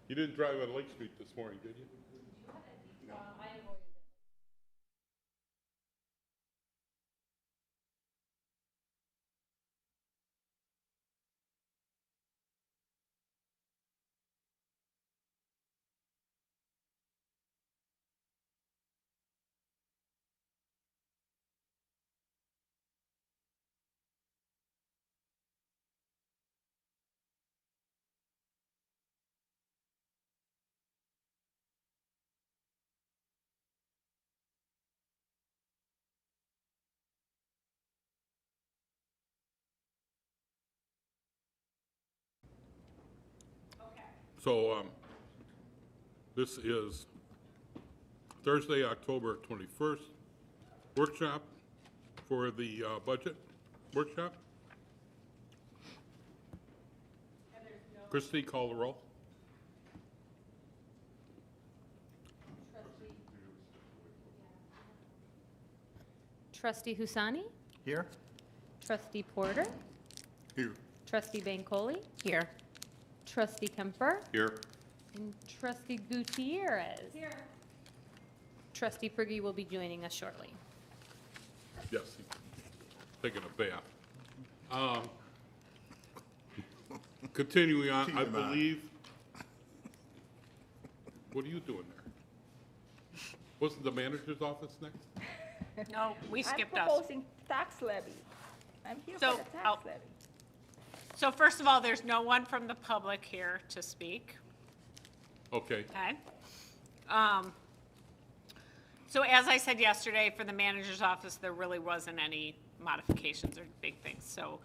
You didn't drive on Lake Street this morning, did you? No. So this is Thursday, October 21st, workshop for the budget workshop. Christie, call the roll. Trustee Husani, Here? Trustee Porter, Here. Trustee Bancole, Here. Trustee Kemper, Here. and Trustee Gutierrez. Here. Trustee Prigge will be joining us shortly. Yes, he's taking a bath. Continuing on, I believe. What are you doing there? Wasn't the manager's office next? No, we skipped I'm us. proposing tax levy. I'm here So, for the tax levy. So first of all, there's no one from the public here to speak, Okay. okay? So as I said yesterday, for the manager's office, there really wasn't any modifications or big things. So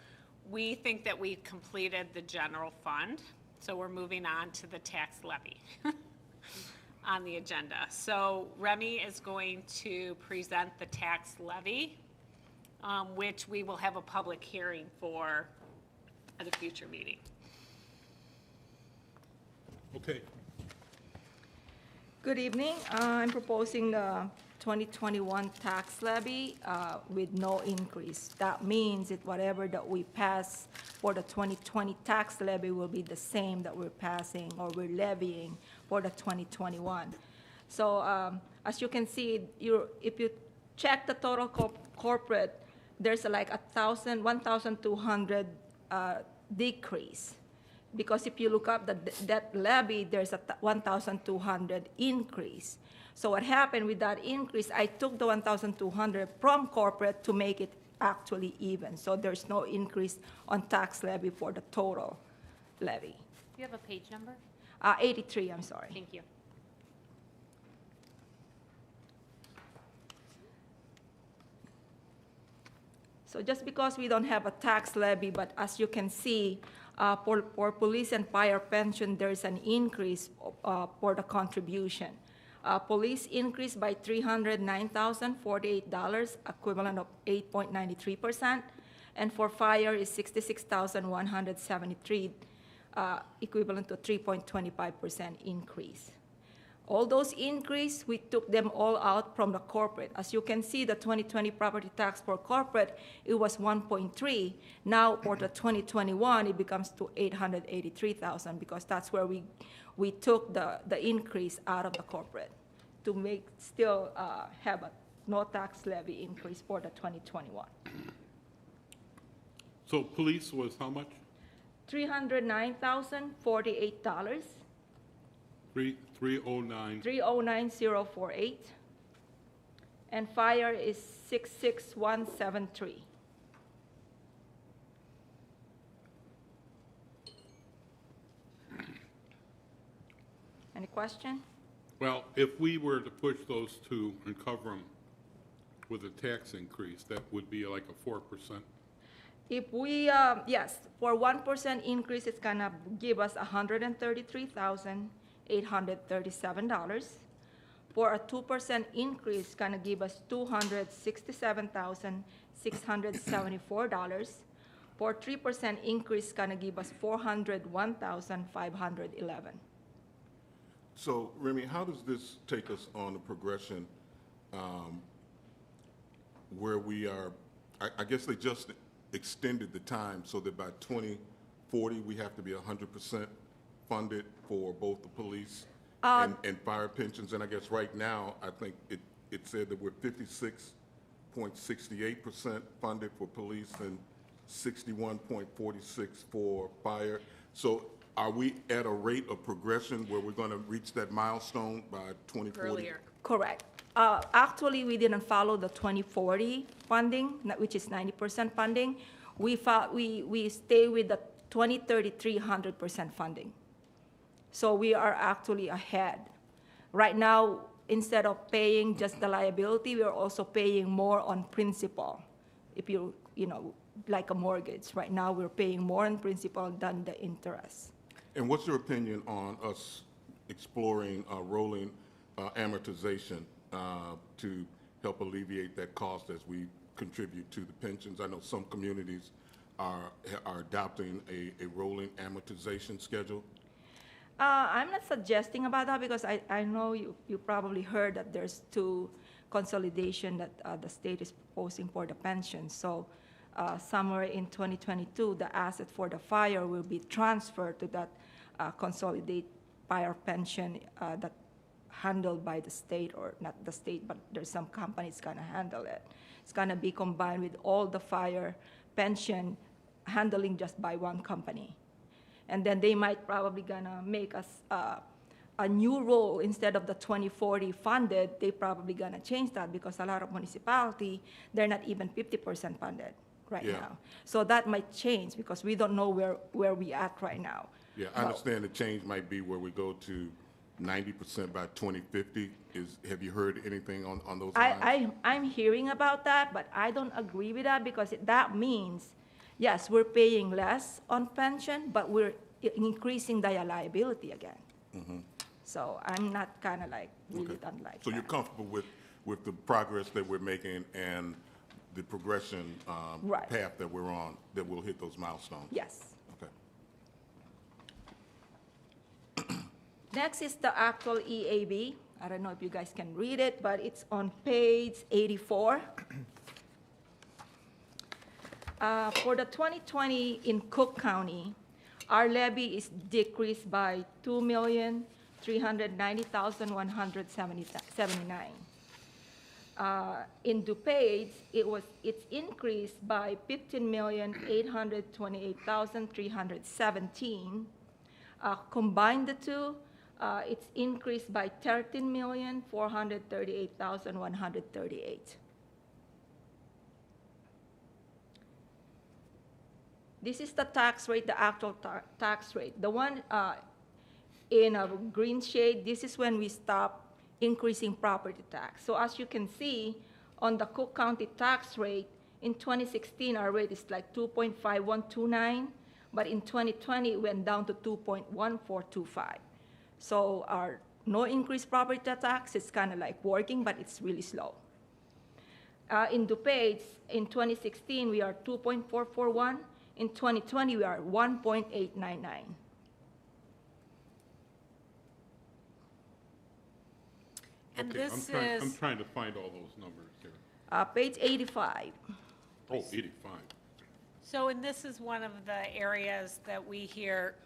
we think that we completed the general fund, so we're moving on to the tax levy on the agenda. So Remy is going to present the tax levy, which we will have a public hearing for at a future meeting. Okay. Good evening. I'm proposing the 2021 tax levy with no increase. That means that whatever that we pass for the 2020 tax levy will be the same that we're passing or we're levying for the 2021. So as you can see, if you check the total corporate, there's like 1,200 decrease. Because if you look up that levy, there's a 1,200 increase. So what happened with that increase, I took the 1,200 from corporate to make it actually even. So there's no increase on tax levy for the total levy. Do you have a page number? 83, I'm sorry. Thank you. So just because we don't have a tax levy, but as you can see, for police and fire pension, there's an increase for the contribution. Police increased by $309,048, equivalent of 8.93%, and for fire is $66,173, equivalent to 3.25% increase. All those increase, we took them all out from the corporate. As you can see, the 2020 property tax for corporate, it was 1.3. Now for the 2021, it becomes to 883,000 because that's where we took the increase out of the corporate to make still have a no tax levy increase for the 2021. So police was how much? $309,048. 309. 309048, and fire is 66173. Any question? Well, if we were to push those two and cover them with a tax increase, that would be like a 4%. If we, yes, for 1% increase, it's gonna give us $133,837. For a 2% increase, it's gonna give us $267,674. For 3% increase, it's gonna give us $401,511. So, Remy, how does this take us on the progression where we are, I guess they just extended the time so that by 2040, we have to be 100% funded for both the police and fire pensions? And I guess right now, I think it said that we're 56.68% funded for police and 61.46 for fire. So are we at a rate of progression where we're going to reach that milestone by 2040? Earlier. Correct. Actually, we didn't follow the 2040 funding, which is 90% funding. We stay with the 2033 100% funding. So we are actually ahead. Right now, instead of paying just the liability, we are also paying more on principal. If you know, like a mortgage, right now we're paying more on principal than the interest. And what's your opinion on us exploring rolling amortization to help alleviate that cost as we contribute to the pensions? I know some communities are adopting a rolling amortization schedule. I'm not suggesting about that because I know you probably heard that there's two consolidation that the state is proposing for the pension. So somewhere in 2022, the asset for the fire will be transferred to that consolidate fire pension that handled by the state, or not the state, but there's some companies gonna handle it. It's gonna be combined with all the fire pension handling just by one company. And then they might probably gonna make us a new role instead of the 2040 funded. They probably gonna change that because a lot of municipality, they're not even 50% funded right now. So that might change because we don't know where we at right now. Yeah, I understand the change might be where we go to 90% by 2050. Have you heard anything on those lines? I'm hearing about that, but I don't agree with that because that means, yes, we're paying less on pension, but we're increasing the liability again. So I'm not kind of like really don't like So that. you're comfortable with the progress that we're making and the progression Right. path that we're on, that we'll hit those milestones? Yes. Okay. Next is the actual EAB. I don't know if you guys can read it, but it's on page 84. For the 2020 in Cook County, our levy is decreased by $2,390,179. In DuPage, it's increased by $15,828,317. Combine the two, it's increased by $13,438,138. This is the tax rate, the actual tax rate. The one in a green shade, this is when we stop increasing property tax. So as you can see, on the Cook County tax rate, in 2016, our rate is like 2.5129, but in 2020, it went down to 2.1425. So our no increased property tax is kind of like working, but it's really slow. In DuPage, in 2016, we are 2.441. In 2020, we are 1.899. And Okay, this I'm is, trying to find all those numbers here. Page 85. Oh, 85. so, and this is one of the areas that we hear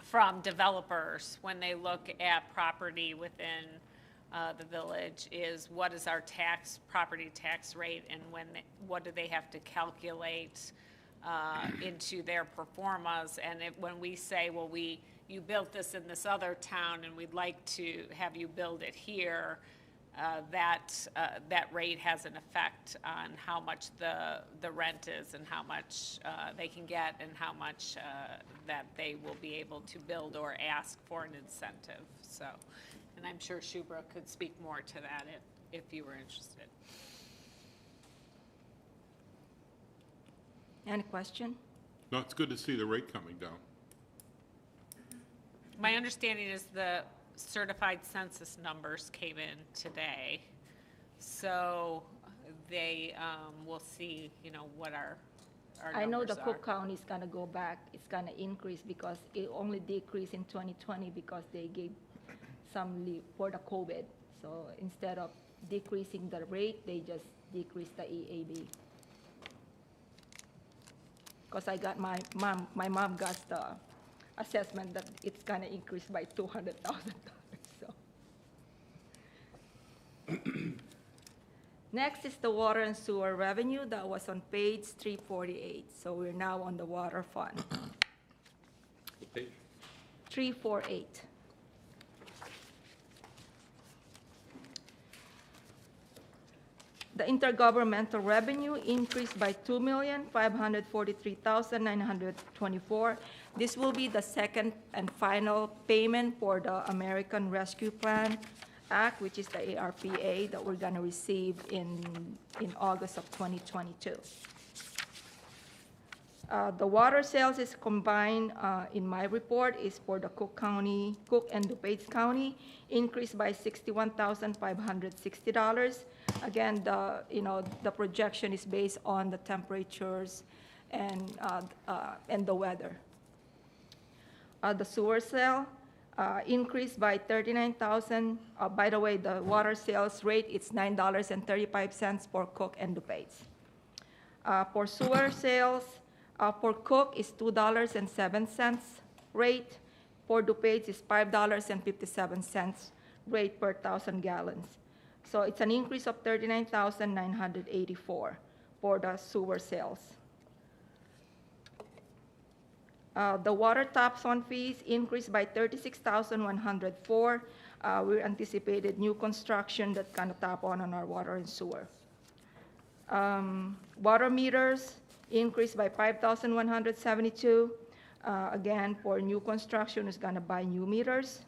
from developers when they look at property within the village, is what is our property tax rate, and what do they have to calculate into their performas. And when we say, well, you built this in this other town and we'd like to have you build it here, that rate has an effect on how much the rent is and how much they can get and how much that they will be able to build or ask for an incentive. So, and I'm sure Shubra could speak more to that if you were interested. Any question? No, it's good to see the rate coming down. My understanding is the certified census numbers came in today, so they will see, what our numbers are. I know the Cook County is gonna go back, it's gonna increase because it only decreased in 2020 because they gave some leave for the COVID. So instead of decreasing the rate, they just decreased the EAB. Because I got my mom got assessment that it's gonna increase by $200,000, so. Next is the water and sewer revenue. That was on page 348. So we're now on the water fund. Page? 348. The intergovernmental revenue increased by $2,543,924. This will be the second and final payment for the American Rescue Plan Act, which is the ARPA that we're gonna receive in August of 2022. The water sales is combined, in my report, is for the Cook and DuPage County, increased by $61,560. Again, the projection is based on the temperatures and the weather. The sewer sale increased by $39,000. By the way, the water sales rate is $9.35 for Cook and DuPage. For sewer sales, for Cook is $2.07 rate. For DuPage is $5.57 rate per 1,000 gallons. So it's an increase of $39,984 for the sewer sales. The water taps on fees increased by $36,104. We anticipated new construction that kind of tap on our water and sewer. Water meters increased by $5,172. Again, for new construction, is gonna buy new meters.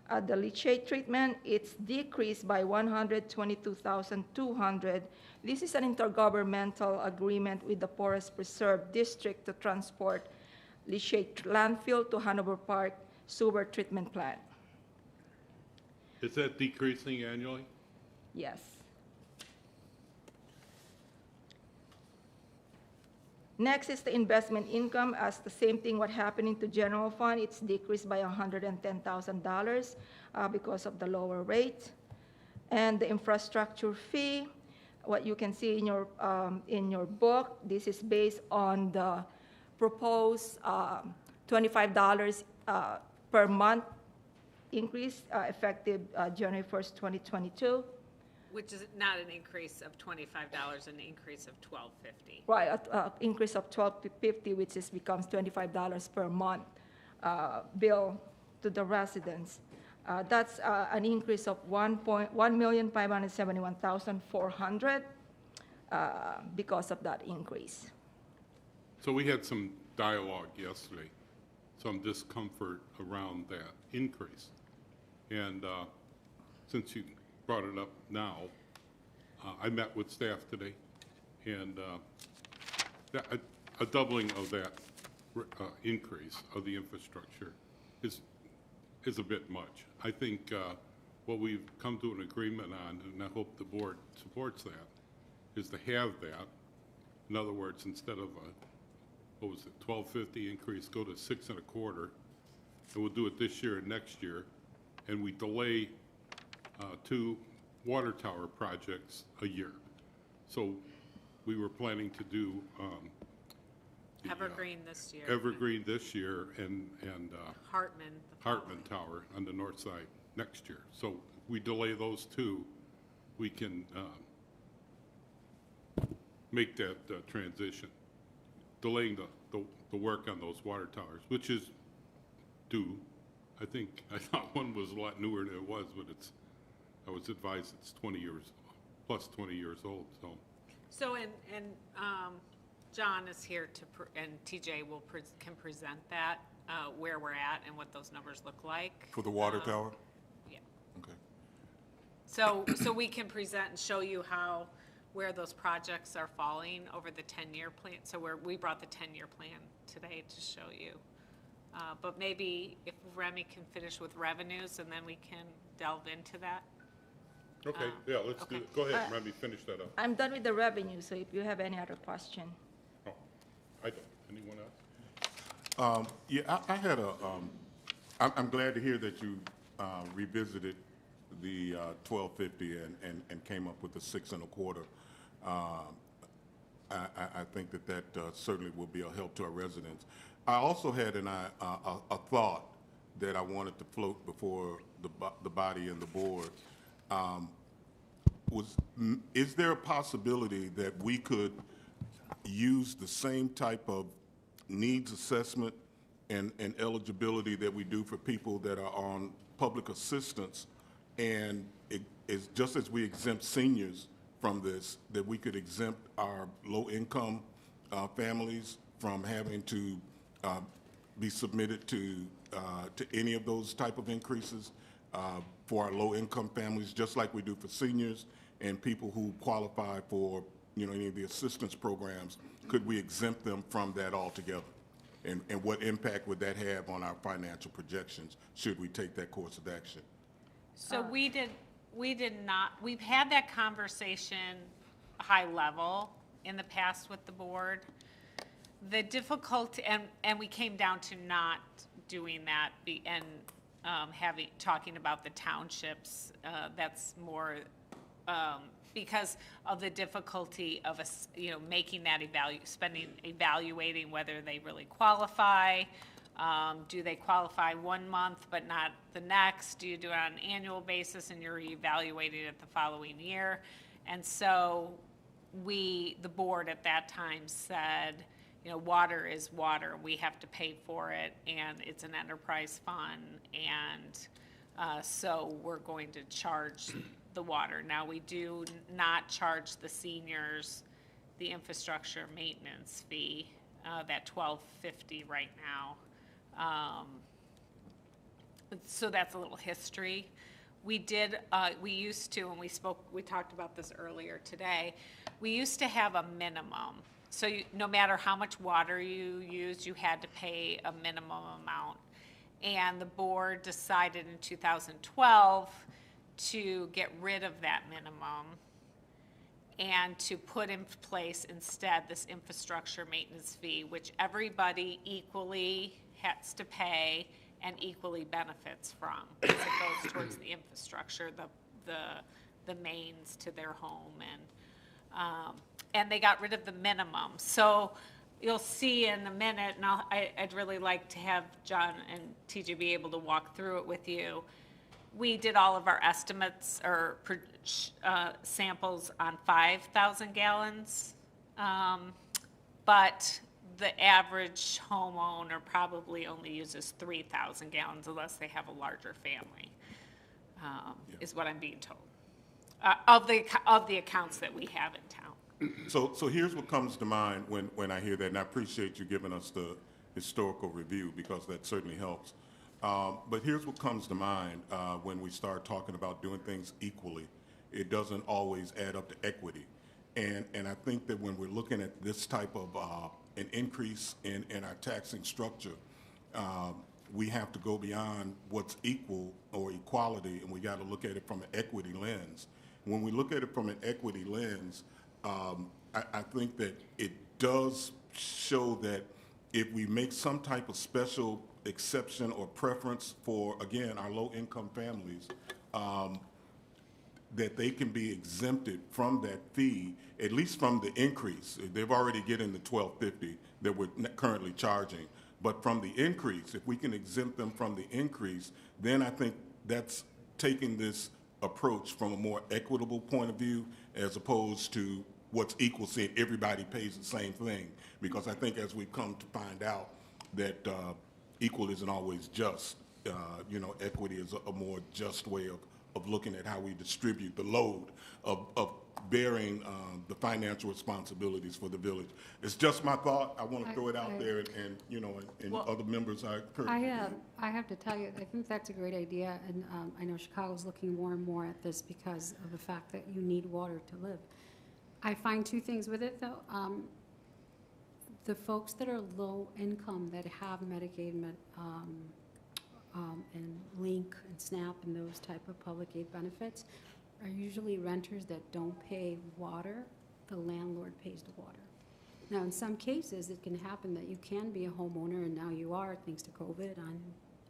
The leachate treatment, it's decreased by $122,200. This is an intergovernmental agreement with the Forest Preserve District to transport leachate landfill to Hanover Park sewer treatment plant. Is that decreasing annually? Yes. Next is the investment income. As the same thing what happening to general fund, it's decreased by $110,000 because of the lower rate. And the infrastructure fee, what you can see in your book, this is based on the proposed $25 per month increase effective January 1st, 2022. Which is not an increase of $25, an increase of $12.50. Right, increase of $12.50, which is becomes $25 per month bill to the residents. That's an increase of $1,571,400 because of that increase. So we had some dialogue yesterday, some discomfort around that increase. And since you brought it up now, I met with staff today, and a doubling of that increase of the infrastructure is a bit much. I think what we've come to an agreement on, and I hope the board supports that, is to have that. In other words, instead of what was it, $12.50 increase, go to $6.25, and we'll do it this year and next year, and we delay 2 water tower projects a year. So we were planning to do the, Evergreen this year. Evergreen this year and Hartman. Hartman Tower on the north side next year. So if we delay those 2, we can make that transition. Delaying the work on those water towers, which is due. I thought one was a lot newer than it was, but I was advised it's 20 years old, so. So, and John is here and TJ can present that, where we're at and what those numbers look like. For the water tower? Yeah. Okay. So we can present and show you where those projects are falling over the 10-year plan. So we brought the 10-year plan today to show you. But maybe if Remy can finish with revenues, and then we can delve into that. Okay, yeah, let's do okay. it. Go ahead, Remy, finish that up. I'm done with the revenue, so if you have any other question. Oh, I don't. Anyone else? Yeah, I had I'm glad to hear that you revisited the $12.50 and came up with the $6.25. I think that certainly will be a help to our residents. I also had a thought that I wanted to float before the body and the board. Is there a possibility that we could use the same type of needs assessment and eligibility that we do for people that are on public assistance, and it is just as we exempt seniors from this, that we could exempt our low-income families from having to be submitted to any of those type of increases for our low-income families, just like we do for seniors and people who qualify for, any of the assistance programs. Could we exempt them from that altogether? And what impact would that have on our financial projections should we take that course of action? So we did not, we've had that conversation high level in the past with the board. The difficulty, and we came down to not doing that talking about the townships. That's more because of the difficulty of us, making that evaluating whether they really qualify. Do they qualify 1 month but not the next? Do you do it on an annual basis and you're evaluating it the following year? And so the board at that time said, water is water. We have to pay for it, and it's an enterprise fund, and so we're going to charge the water. Now, we do not charge the seniors the infrastructure maintenance fee, that $12.50 right now. So that's a little history. We used to, and we talked about this earlier today, we used to have a minimum. So no matter how much water you used, you had to pay a minimum amount. And the board decided in 2012 to get rid of that minimum and to put in place instead this infrastructure maintenance fee, which everybody equally has to pay and equally benefits from, because it goes towards the infrastructure, the mains to their home, and they got rid of the minimum. So you'll see in a minute, and I'd really like to have John and TJ be able to walk through it with you. We did all of our estimates or samples on 5,000 gallons, but the average homeowner probably only uses 3,000 gallons unless they have a larger family, is what I'm being told, of the accounts that we have in town. So here's what comes to mind when I hear that, and I appreciate you giving us the historical review because that certainly helps. But here's what comes to mind when we start talking about doing things equally. It doesn't always add up to equity. And I think that when we're looking at this type of an increase in our taxing structure, we have to go beyond what's equal or equality, and we got to look at it from an equity lens. When we look at it from an equity lens, I think that it does show that if we make some type of special exception or preference for, again, our low-income families, that they can be exempted from that fee, at least from the increase. They've already getting the $12.50 that we're currently charging. But from the increase, if we can exempt them from the increase, then I think that's taking this approach from a more equitable point of view as opposed to what's equal, saying everybody pays the same thing. Because I think as we've come to find out that equal isn't always just, equity is a more just way of looking at how we distribute the load of bearing the financial responsibilities for the village. It's just my thought. I want to throw it out there, and other members I encourage. I have to tell you, I think that's a great idea, and I know Chicago's looking more and more at this because of the fact that you need water to live. I find two things with it, though. The folks that are low income that have Medicaid and Link and SNAP and those type of public aid benefits are usually renters that don't pay water. The landlord pays the water. Now, in some cases, it can happen that you can be a homeowner, and now you are, thanks to COVID,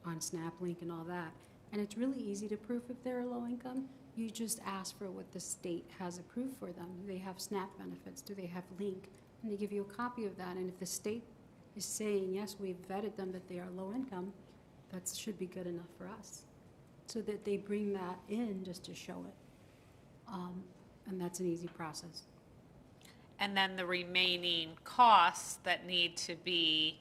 on SNAP, Link, and all that. And it's really easy to prove if they're low income. You just ask for what the state has approved for them. Do they have SNAP benefits? Do they have Link? and they give you a copy of that, and if the state is saying, yes, we've vetted them, that they are low income, that should be good enough for us. So that they bring that in just to show it. And that's an easy process. And then the remaining costs that need to be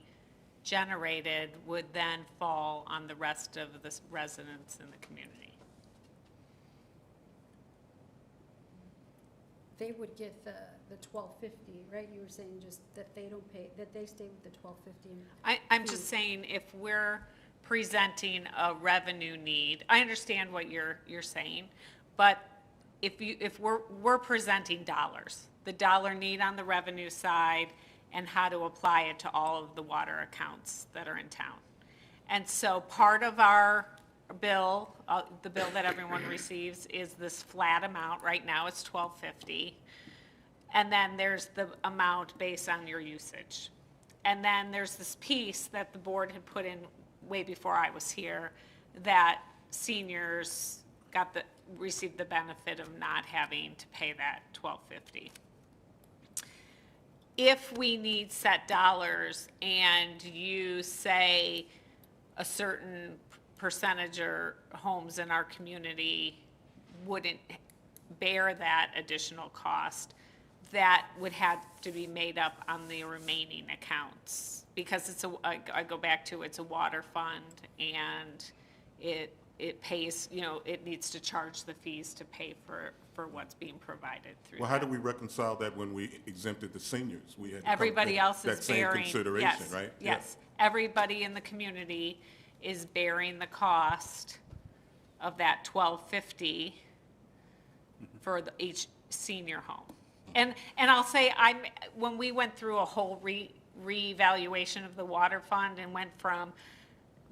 generated would then fall on the rest of the residents in the community. They would get the $12.50, right? You were saying just that they don't pay, that they stay with the $12.50. I'm just saying, if we're presenting a revenue need, I understand what you're saying, but if we're presenting dollars, the dollar need on the revenue side, and how to apply it to all of the water accounts that are in town. And so part of our bill, the bill that everyone receives, is this flat amount. Right now, it's $12.50. And then there's the amount based on your usage. And then there's this piece that the board had put in way before I was here, that seniors received the benefit of not having to pay that $12.50. If we need set dollars and you say a certain percentage or homes in our community wouldn't bear that additional cost, that would have to be made up on the remaining accounts. Because I go back to, it's a water fund, and it pays, it needs to charge the fees to pay for what's being provided through Well, how do we reconcile that when we exempted the seniors? We had to come Everybody to else that is same bearing. consideration, Yes, right? yes. Everybody in the community is bearing the cost of that $12.50 for each senior home. And I'll say, when we went through a whole reevaluation of the water fund and went from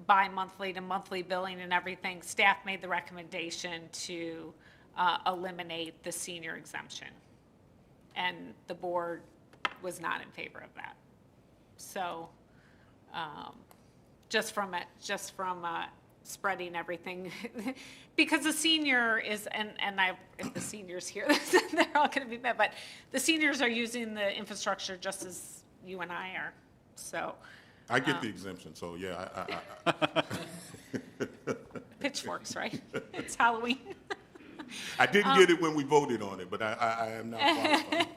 bi-monthly to monthly billing and everything, staff made the recommendation to eliminate the senior exemption. And the board was not in favor of that. So just from spreading everything, because the senior is, if the seniors here, they're all going to be mad, but the seniors are using the infrastructure just as you and I are, so. I get the exemption, so yeah, Pitchforks, right? It's Halloween. I didn't get it when we voted on it, but I am not qualified for it,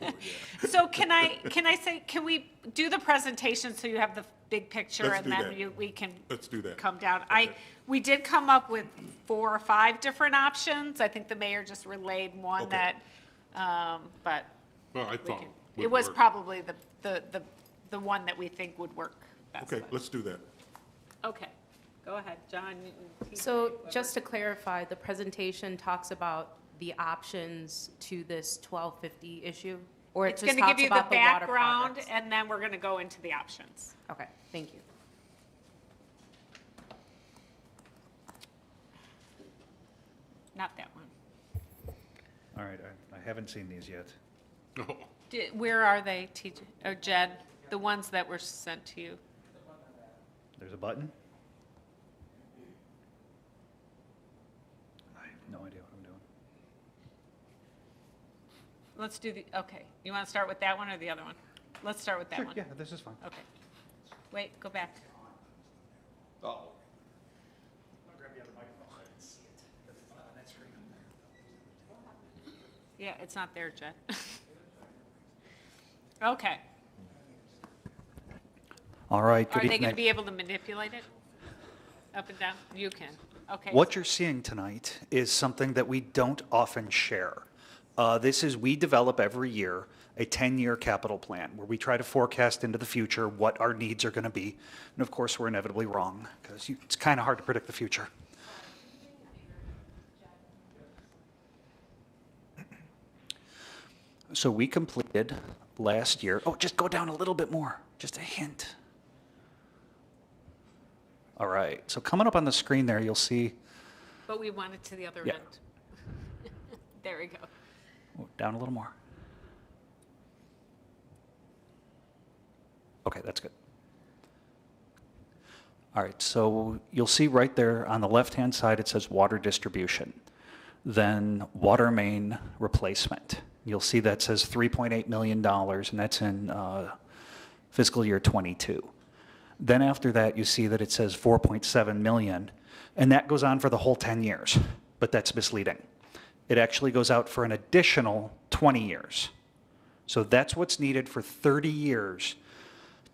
yeah. So can I say, can we do the presentation so you have the big picture? Let's and do then that. we can Let's do that. come down. Okay. We did come up with 4 or 5 different options. I think the mayor just relayed one Okay. that, but Well, I we thought can, would it was work. probably the one that we think would work best. Okay, let's do that. Okay, go ahead, John. So just to clarify, the presentation talks about the options to this 1250 issue? Or it It's just going to talks give you the about the water background, projects? and then we're going to go into the options. Okay, thank you. Not that one. All right, I haven't seen these yet. Oh, Where are they, TJ, or Jed? The ones that were sent to you? There's a button? I have no idea what I'm doing. Let's do okay. You want to start with that one or the other one? Let's start with that Sure, one. yeah, this is fine. Okay. Wait, go back. Oh. I'll grab the other microphone so I can see it. It's not on that screen. Yeah, it's not there, Jed. Okay. All right, Are good they going to evening. be able to manipulate it? Up and down? You can. Okay. What you're seeing tonight is something that we don't often share. We develop every year a 10-year capital plan where we try to forecast into the future what our needs are going to be. And of course, we're inevitably wrong because it's kind of hard to predict the future. So we completed last year, just go down a little bit more, just a hint. All right, so coming up on the screen there, you'll see, But we want it to the other Yeah. end. There we go. down a little more. Okay, that's good. All right, so you'll see right there on the left-hand side, it says water distribution, then water main replacement. You'll see that says $3.8 million, and that's in fiscal year '22. Then after that, you see that it says 4.7 million, and that goes on for the whole 10 years, but that's misleading. It actually goes out for an additional 20 years. So that's what's needed for 30 years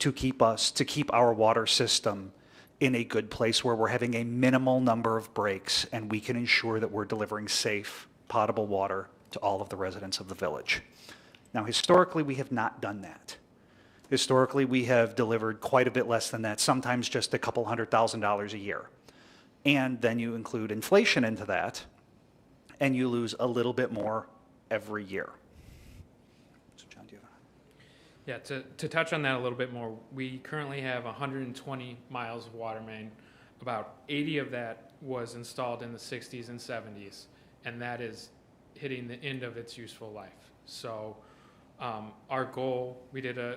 to keep our water system in a good place where we're having a minimal number of breaks and we can ensure that we're delivering safe, potable water to all of the residents of the village. Now, historically, we have not done that. Historically, we have delivered quite a bit less than that, sometimes just a couple $100,000 a year. And then you include inflation into that, and you lose a little bit more every year. So John, do you have Yeah, to touch on that a little bit more, we currently have 120 miles of water main. About 80 of that was installed in the 60s and 70s, and that is hitting the end of its useful life. So our goal, we did a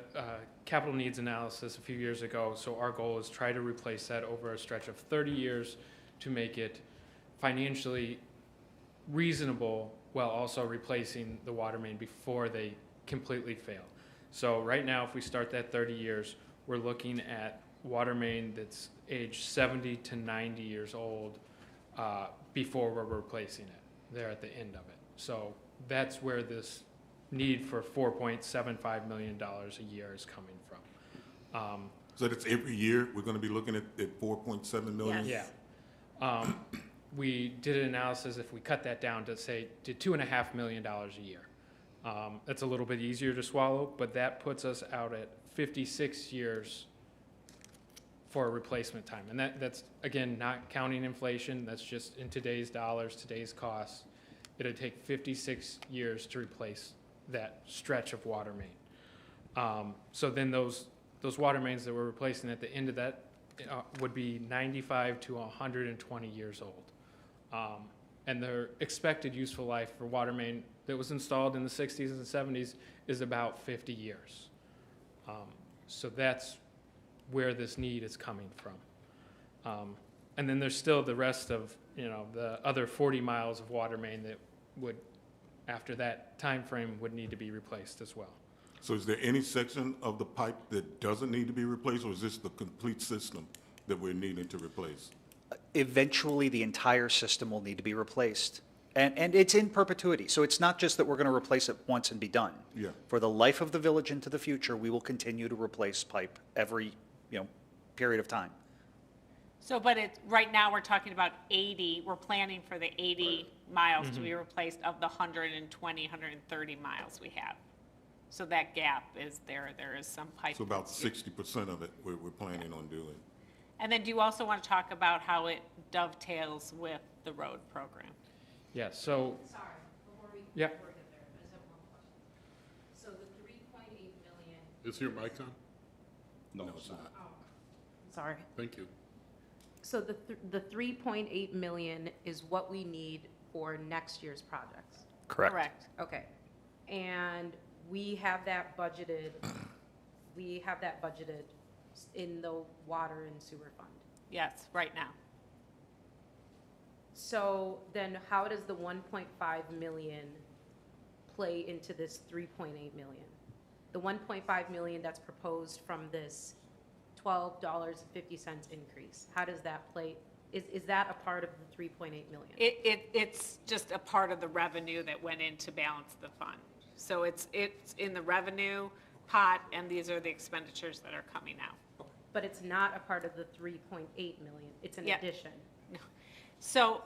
capital needs analysis a few years ago, so our goal is try to replace that over a stretch of 30 years to make it financially reasonable while also replacing the water main before they completely fail. So right now, if we start that 30 years, we're looking at water main that's aged 70 to 90 years old before we're replacing it. They're at the end of it. So that's where this need for $4.75 million a year is coming from. So that's every year, we're going to be looking at 4.7 million? Yes. Yeah. We did an analysis, if we cut that down to say, to $2.5 million a year. That's a little bit easier to swallow, but that puts us out at 56 years for a replacement time. And that's, again, not counting inflation, that's just in today's dollars, today's costs. It'd take 56 years to replace that stretch of water main. So then those water mains that we're replacing at the end of that would be 95 to 120 years old. And their expected useful life for water main that was installed in the 60s and 70s is about 50 years. So that's where this need is coming from. And then there's still the rest of, the other 40 miles of water main that would, after that time frame, would need to be replaced as well. So is there any section of the pipe that doesn't need to be replaced, or is this the complete system that we're needing to replace? Eventually, the entire system will need to be replaced. And it's in perpetuity. So it's not just that we're going to replace it once and be done. Yeah. For the life of the village into the future, we will continue to replace pipe every, period of time. So, but right now, we're talking about 80, we're planning for the 80 miles to be replaced of the 120, 130 miles we have. So that gap is there is some pipe. So about 60% of it we're planning on doing. And then do you also want to talk about how it dovetails with the road program? Yeah, so. Sorry, before we Yeah. get there, I just have one question. So the 3.8 million, Is your mic on? No, it's not. sorry. Thank you. So the 3.8 million is what we need for next year's projects? Correct. Okay. And we have that budgeted, in the water and sewer fund. Yes, right now. So then how does the 1.5 million play into this 3.8 million? The 1.5 million that's proposed from this $12.50 increase, how does that play? Is that a part of the 3.8 million? It's just a part of the revenue that went in to balance the fund. So it's in the revenue pot, and these are the expenditures that are coming out. But it's not a part of the 3.8 million, it's an Yeah. addition. So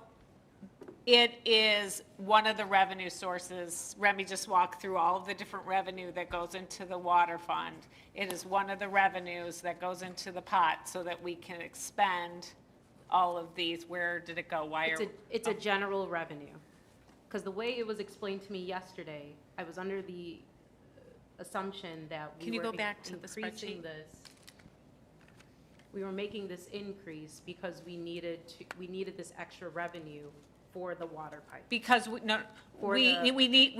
it is one of the revenue sources. Remy just walked through all of the different revenue that goes into the water fund. It is one of the revenues that goes into the pot so that we can expend all of these. Where did it go? Why are? It's a general revenue. Because the way it was explained to me yesterday, I was under the assumption that Can we you were go back to the increasing spreadsheet? this. We were making this increase because we needed this extra revenue for the water pipe. Because we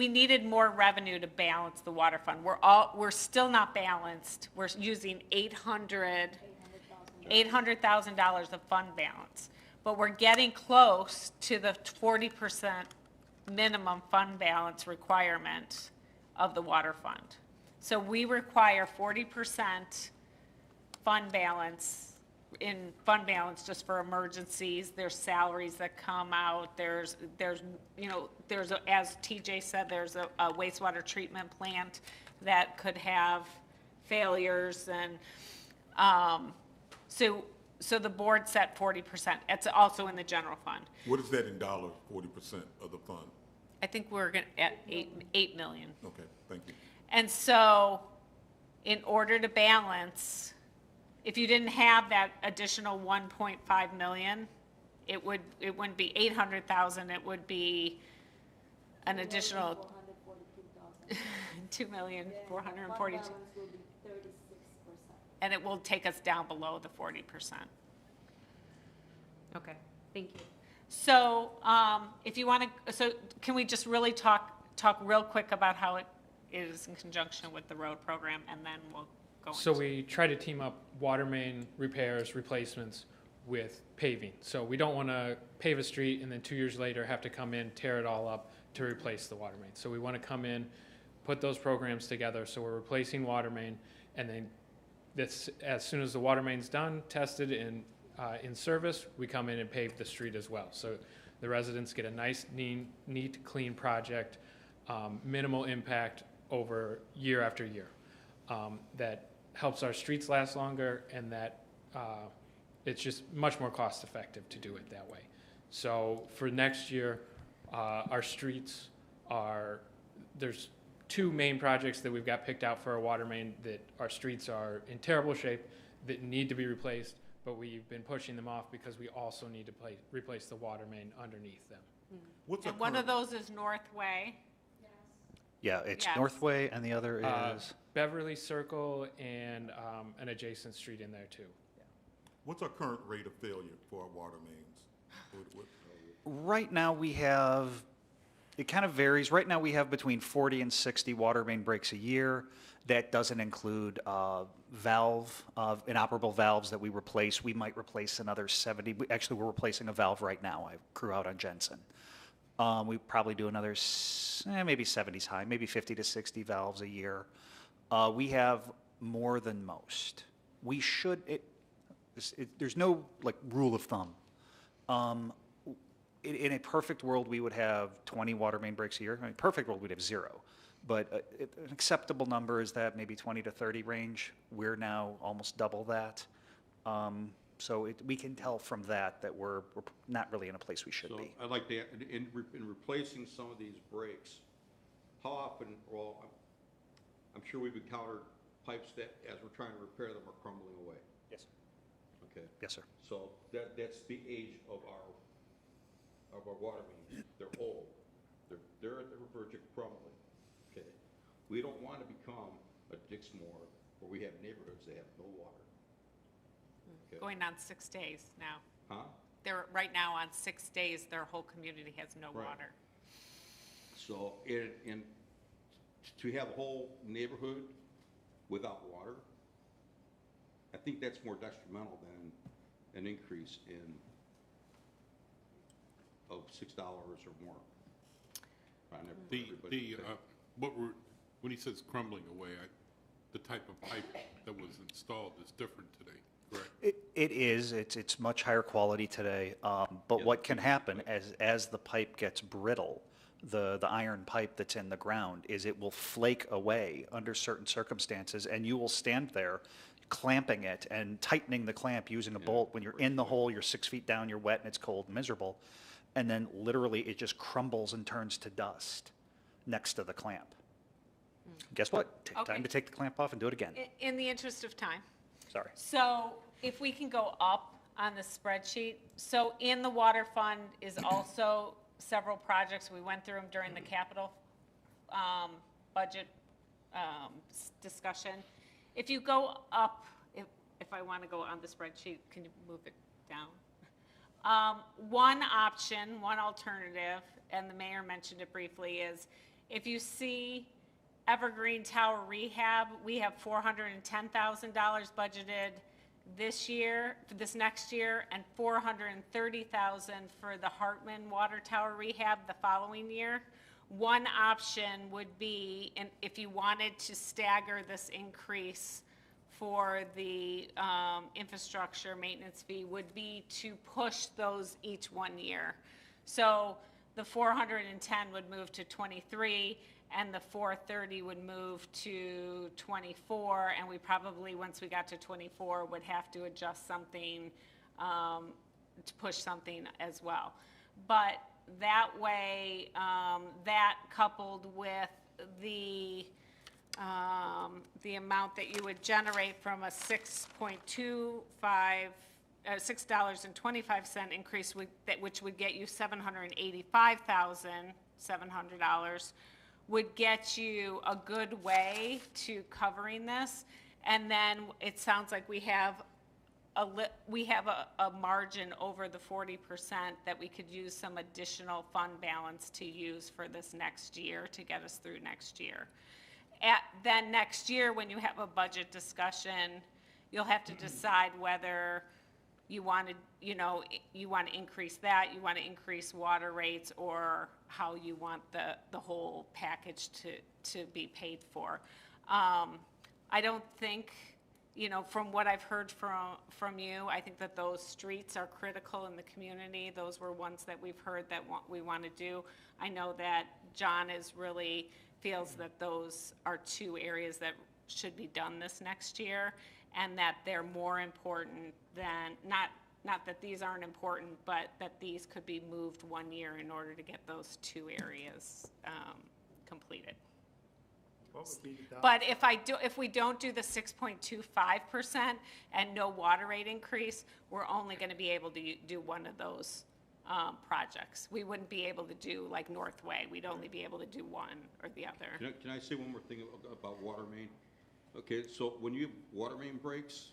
needed more revenue to balance the water fund. We're still not balanced. We're using $800,000 of fund balance. But we're getting close to the 40% minimum fund balance requirement of the water fund. So we require 40% fund balance, in fund balance just for emergencies. There's salaries that come out, there's, you know, as TJ said, there's a wastewater treatment plant that could have failures, and, so the board set 40%. It's also in the general fund. What is that in dollars, 40% of the fund? I think we're at 8 million. Okay, thank you. And so, in order to balance, if you didn't have that additional 1.5 million, it wouldn't be 800,000, it would be an additional 2,442,000. And it will take us down below the 40%. Okay, thank you. So, if you want to, so can we just really talk real quick about how it is in conjunction with the road program, and then we'll go into. So we try to team up water main repairs, replacements with paving. So we don't want to pave a street and then 2 years later have to come in, tear it all up to replace the water main. So we want to come in, put those programs together. So we're replacing water main, and then this, as soon as the water main's done, tested, and in service, we come in and pave the street as well. So the residents get a nice, neat, clean project, minimal impact over year after year. That helps our streets last longer, and that it's just much more cost effective to do it that way. So for next year, our streets are, there's 2 main projects that we've got picked out for our water main that our streets are in terrible shape, that need to be replaced, but we've been pushing them off because we also need to replace the water main underneath them. And one of those is Northway. Yeah, it's Yes. Northway, and the other is, Beverly Circle and an adjacent street in there too. What's our current rate of failure for our water mains? right now we have, it kind of varies. Right now we have between 40 and 60 water main breaks a year. That doesn't include inoperable valves that we replace. We might replace another 70. Actually, we're replacing a valve right now. I crew out on Jensen. We probably do another, maybe 70's high, maybe 50 to 60 valves a year. We have more than most. We should, there's no like rule of thumb. In a perfect world, we would have 20 water main breaks a year. I mean, perfect world, we'd have 0. But an acceptable number is that maybe 20 to 30 range. We're now almost double that. So we can tell from that we're not really in a place we should be. I'd like to, in replacing some of these breaks, how often, well, I'm sure we've encountered pipes that, as we're trying to repair them, are crumbling away. Yes. Okay. Yes, sir. So that's the age of our water mains. They're old. They're at the verge of crumbling. Okay. We don't want to become a Dixmoor where we have neighborhoods that have no water. Okay. Going on 6 days now. Huh? They're right now on 6 days, their whole community has no Right. water. So to have a whole neighborhood without water, I think that's more detrimental than an increase of $6 or more. When he says crumbling away, the type of pipe that was installed is different today, correct? It is. It's much higher quality today. But what can happen as the pipe gets brittle, the iron pipe that's in the ground, is it will flake away under certain circumstances, and you will stand there clamping it and tightening the clamp using a bolt. When you're in the hole, you're 6 feet down, you're wet, and it's cold and miserable. And then literally it just crumbles and turns to dust next to the clamp. Guess what? Time to take the clamp off and do it again. In the interest of time. Sorry. So if we can go up on the spreadsheet. So in the water fund is also several projects. We went through them during the capital budget discussion. If you go up, if I want to go on the spreadsheet, can you move it down? One option, one alternative, and the mayor mentioned it briefly, is if you see Evergreen Tower Rehab, we have $410,000 budgeted this year, for this next year, and $430,000 for the Hartman Water Tower Rehab the following year. One option would be, and if you wanted to stagger this increase for the infrastructure maintenance fee, would be to push those each 1 year. So the 410 would move to 23, and the 430 would move to 24, and we probably, once we got to 24, would have to adjust something to push something as well. But that way, that coupled with the amount that you would generate from a $6.25 increase, which would get you $785,700, would get you a good way to covering this. And then it sounds like we have a margin over the 40% that we could use some additional fund balance to use for this next year to get us through next year. Then next year, when you have a budget discussion, you'll have to decide whether you want to, you want to increase that, you want to increase water rates, or how you want the whole package to be paid for. I don't think, from what I've heard from you, I think that those streets are critical in the community. Those were ones that we've heard that we want to do. I know that John feels that those are two areas that should be done this next year, and that they're more important than, not that these aren't important, but that these could be moved 1 year in order to get those two areas completed. But if we don't do the 6.25% and no water rate increase, we're only going to be able to do one of those projects. We wouldn't be able to do like Northway. We'd only be able to do one or the other. Can I say one more thing about water main? Okay, so when you have water main breaks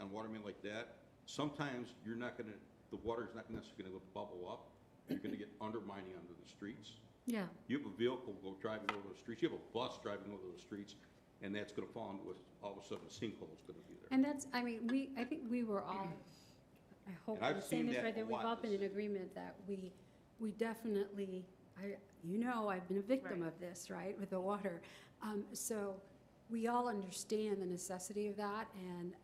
and water main like that, sometimes the water's not necessarily going to bubble up. You're going to get undermining under the streets. Yeah. You have a vehicle driving over those streets, you have a bus driving over those streets, and that's going to fall into all of a sudden a sinkhole's going to be there. And that's, I think we were all, I hope And I've I'm saying seen this that right, that a we've lot all been in this- agreement that we definitely, I've been a victim of this, right, with the water. So we all understand the necessity of that, and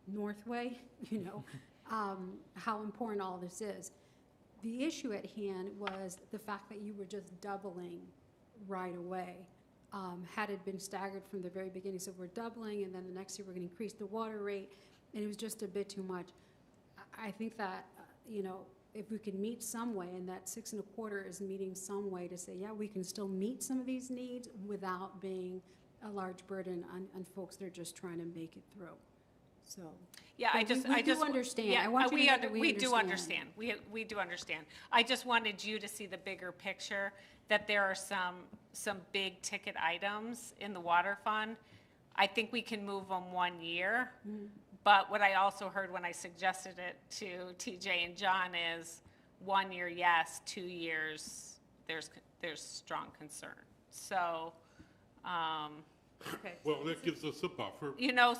Northway, how important all this is. The issue at hand was the fact that you were just doubling right away. Had it been staggered from the very beginning, so we're doubling, and then the next year we're going to increase the water rate, and it was just a bit too much. I think that, if we could meet some way, and that 6.25 is meeting some way to say, yeah, we can still meet some of these needs without being a large burden on folks that are just trying to make it through. So. Yeah, we do understand. Yeah, I want you to know that we do understand. We do understand. I just wanted you to see the bigger picture, that there are some big ticket items in the water fund. I think we can move them 1 year. But what I also heard when I suggested it to TJ and John is 1 year, yes, 2 years, there's strong concern. So, Okay. Well, that gives us a buffer.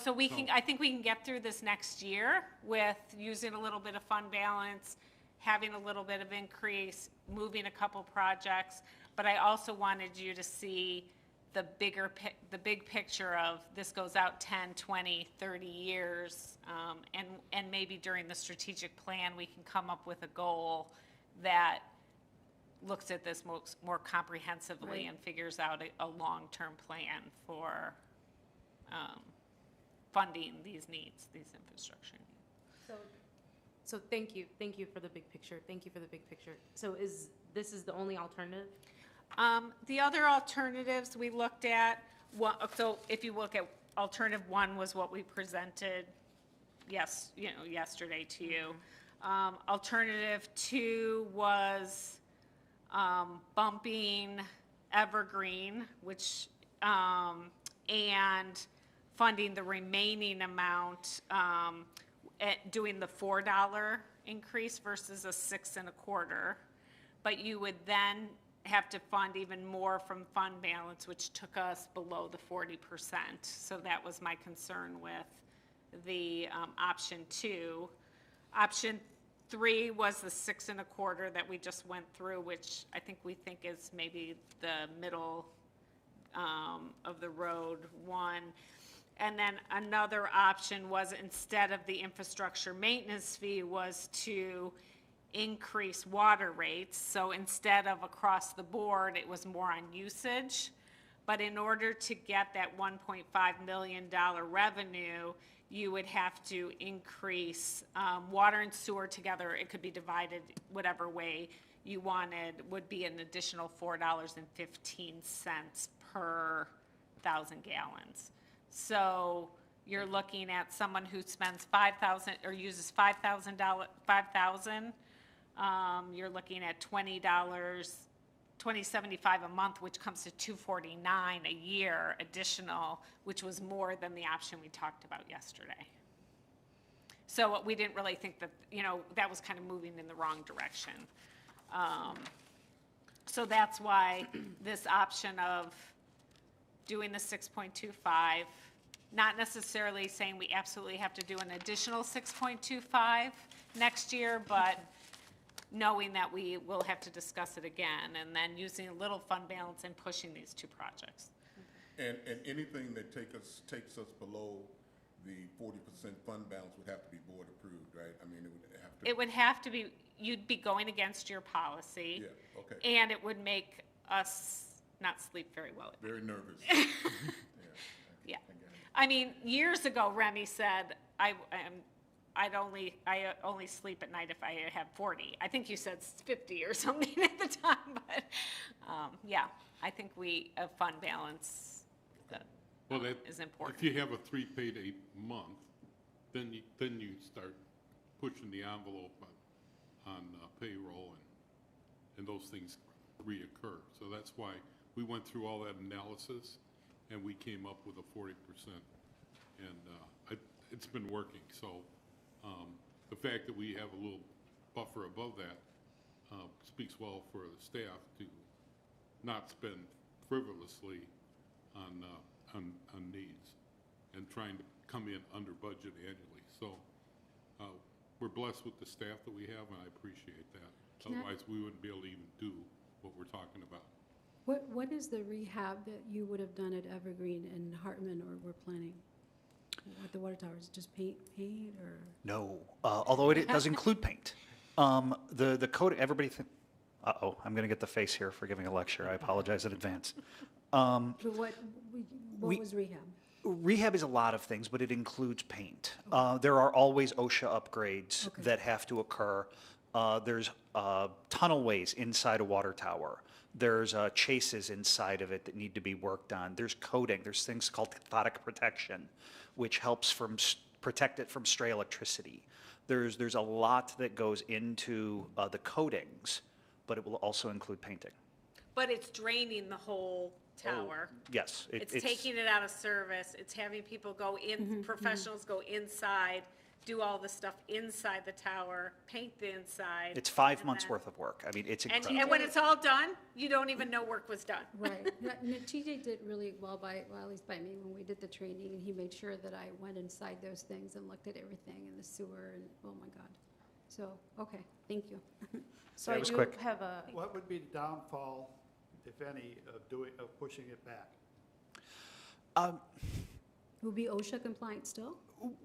so I think we can get through this next year with using a little bit of fund balance, having a little bit of increase, moving a couple projects. But I also wanted you to see the big picture of this goes out 10, 20, 30 years. And maybe during the strategic plan, we can come up with a goal that looks at this more comprehensively and figures out a long-term plan for funding these needs, these infrastructure needs. So thank you for the big picture. Thank you for the big picture. So this is the only alternative? The other alternatives we looked at, so if you look at alternative 1 was what we presented yesterday to you. Alternative 2 was bumping Evergreen, which, and funding the remaining amount, doing the $4 increase versus a 6.25. But you would then have to fund even more from fund balance, which took us below the 40%. So that was my concern with the option 2. Option 3 was the 6.25 that we just went through, which I think we think is maybe the middle of the road one. And then another option was, instead of the infrastructure maintenance fee, was to increase water rates. So instead of across the board, it was more on usage. But in order to get that $1.5 million revenue, you would have to increase water and sewer together. It could be divided whatever way you wanted, would be an additional $4.15 per 1,000 gallons. So you're looking at someone who spends 5,000 or uses 5,000, you're looking at $20.75 a month, which comes to $249 a year additional, which was more than the option we talked about yesterday. So we didn't really think that, that was kind of moving in the wrong direction. So that's why this option of doing the 6.25, not necessarily saying we absolutely have to do an additional 6.25 next year, but knowing that we will have to discuss it again, and then using a little fund balance and pushing these two projects. And anything that takes us below the 40% fund balance would have to be board approved, right? I mean, it would have to be, you'd be going against your policy. Yeah, okay. And it would make us not sleep very well at night. Very nervous. Yeah. I mean, years ago, Remy said, I only sleep at night if I have 40. I think you said 50 or something at the time, but yeah, I think a fund balance is important. If you have a 3 payday month, then you start pushing the envelope on payroll, and those things reoccur. So that's why we went through all that analysis, and we came up with a 40%. And it's been working. So the fact that we have a little buffer above that speaks well for the staff to not spend frivolously on needs and trying to come in under budget annually. So we're blessed with the staff that we have, and I appreciate that. Otherwise, we wouldn't be able to even do what we're talking about. What is the rehab that you would have done at Evergreen and Hartman, or we're planning at the water towers? Just paint or? No, although it does include paint. The coating, everybody uh-oh, I'm going to get the face here for giving a lecture. I apologize in advance. But what was rehab? Rehab is a lot of things, but it includes paint. There are always OSHA upgrades that have to occur. There's tunnelways inside a water tower. There's chases inside of it that need to be worked on. There's coating. There's things called cathodic protection, which helps protect it from stray electricity. There's a lot that goes into the coatings, but it will also include painting. But it's draining the whole tower. Yes. It's taking it out of service. It's having people go in, professionals go inside, do all the stuff inside the tower, paint the inside. It's 5 months worth of work. I mean, it's incredible. And when it's all done, you don't even know work was done. Right. TJ did really well at least by me, when we did the training, and he made sure that I went inside those things and looked at everything in the sewer, and oh my God. So, okay, thank you. So That was I do quick. have a, What would be the downfall, if any, of pushing it back? Will be OSHA compliant still?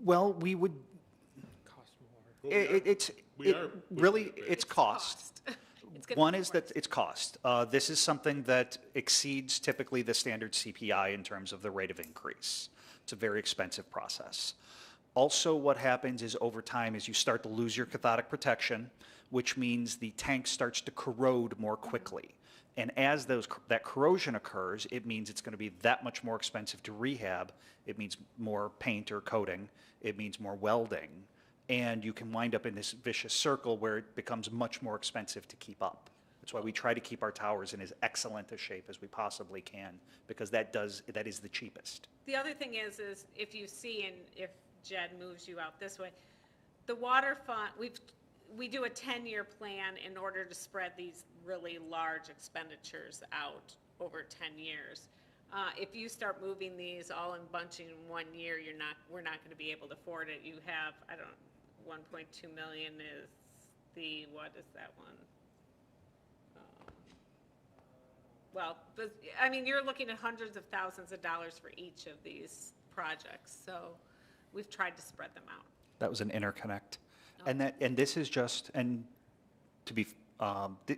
Well, we would. Cost more. It's cost. It's gonna One be is more that it's cost. This is something that exceeds typically the standard CPI in terms of the rate of increase. It's a very expensive process. Also, what happens is over time is you start to lose your cathodic protection, which means the tank starts to corrode more quickly. And as that corrosion occurs, it means it's going to be that much more expensive to rehab. It means more paint or coating. It means more welding. And you can wind up in this vicious circle where it becomes much more expensive to keep up. That's why we try to keep our towers in as excellent a shape as we possibly can, because that is the cheapest. The other thing is if you see, and if Jed moves you out this way, the water fund, we do a 10-year plan in order to spread these really large expenditures out over 10 years. If you start moving these all in bunching in 1 year, we're not going to be able to afford it. You have, 1.2 million is the, what is that one? Well, I mean, you're looking at hundreds of thousands of dollars for each of these projects, so we've tried to spread them out. That was an interconnect. And this is just, and to be,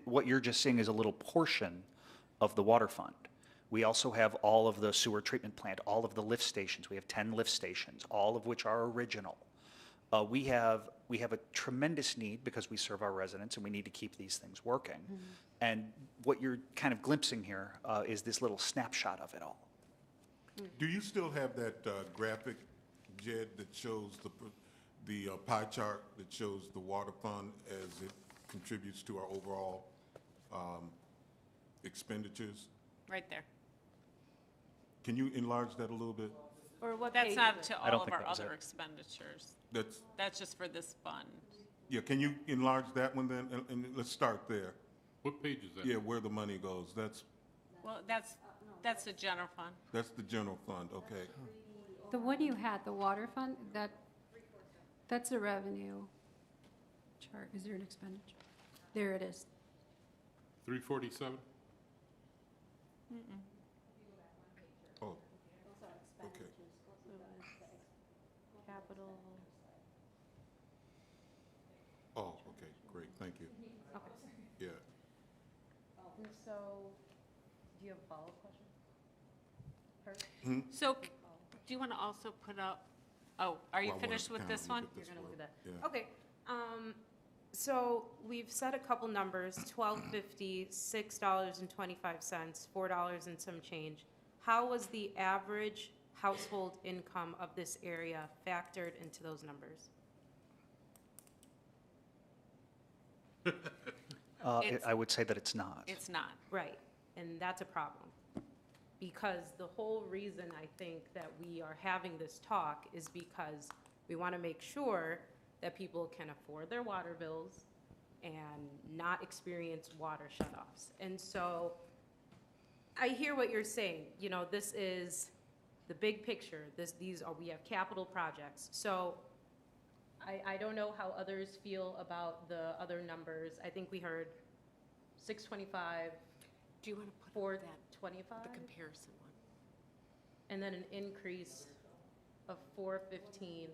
what you're just seeing is a little portion of the water fund. We also have all of the sewer treatment plant, all of the lift stations. We have 10 lift stations, all of which are original. We have a tremendous need because we serve our residents and we need to keep these things working. And what you're kind of glimpsing here is this little snapshot of it all. Do you still have that graphic, Jed, that shows the pie chart that shows the water fund as it contributes to our overall expenditures? Right there. Can you enlarge that a little bit? Or what That's page not is to it? all of think our that was other it. expenditures. That's, That's just for this fund. yeah, can you enlarge that one then? And let's start there. What page is that? Yeah, where the money goes. Well, that's the general fund. That's the general fund, okay. The one you had, the water fund, that's a revenue chart. Is there an expenditure? There it is. 347? Oh, okay. Capital, Oh, okay, great, thank you. okay. Yeah. And so, do you have a follow-up question? So, do you want to also put up, oh, are you Well, I wanna finished with kinda this look one? at this You're gonna look at one. that. Yeah. Okay, so we've set a couple numbers, $12.50, $6.25, $4 and some change. How was the average household income of this area factored into those numbers? I would say that it's not. It's not. Right, and that's a problem. Because the whole reason I think that we are having this talk is because we want to make sure that people can afford their water bills and not experience water shutoffs. And so I hear what you're saying, you know, this is the big picture. We have capital projects. So I don't know how others feel about the other numbers. I think we heard 625, Do you want to put up that, 425, the comparison one? and then an increase of 415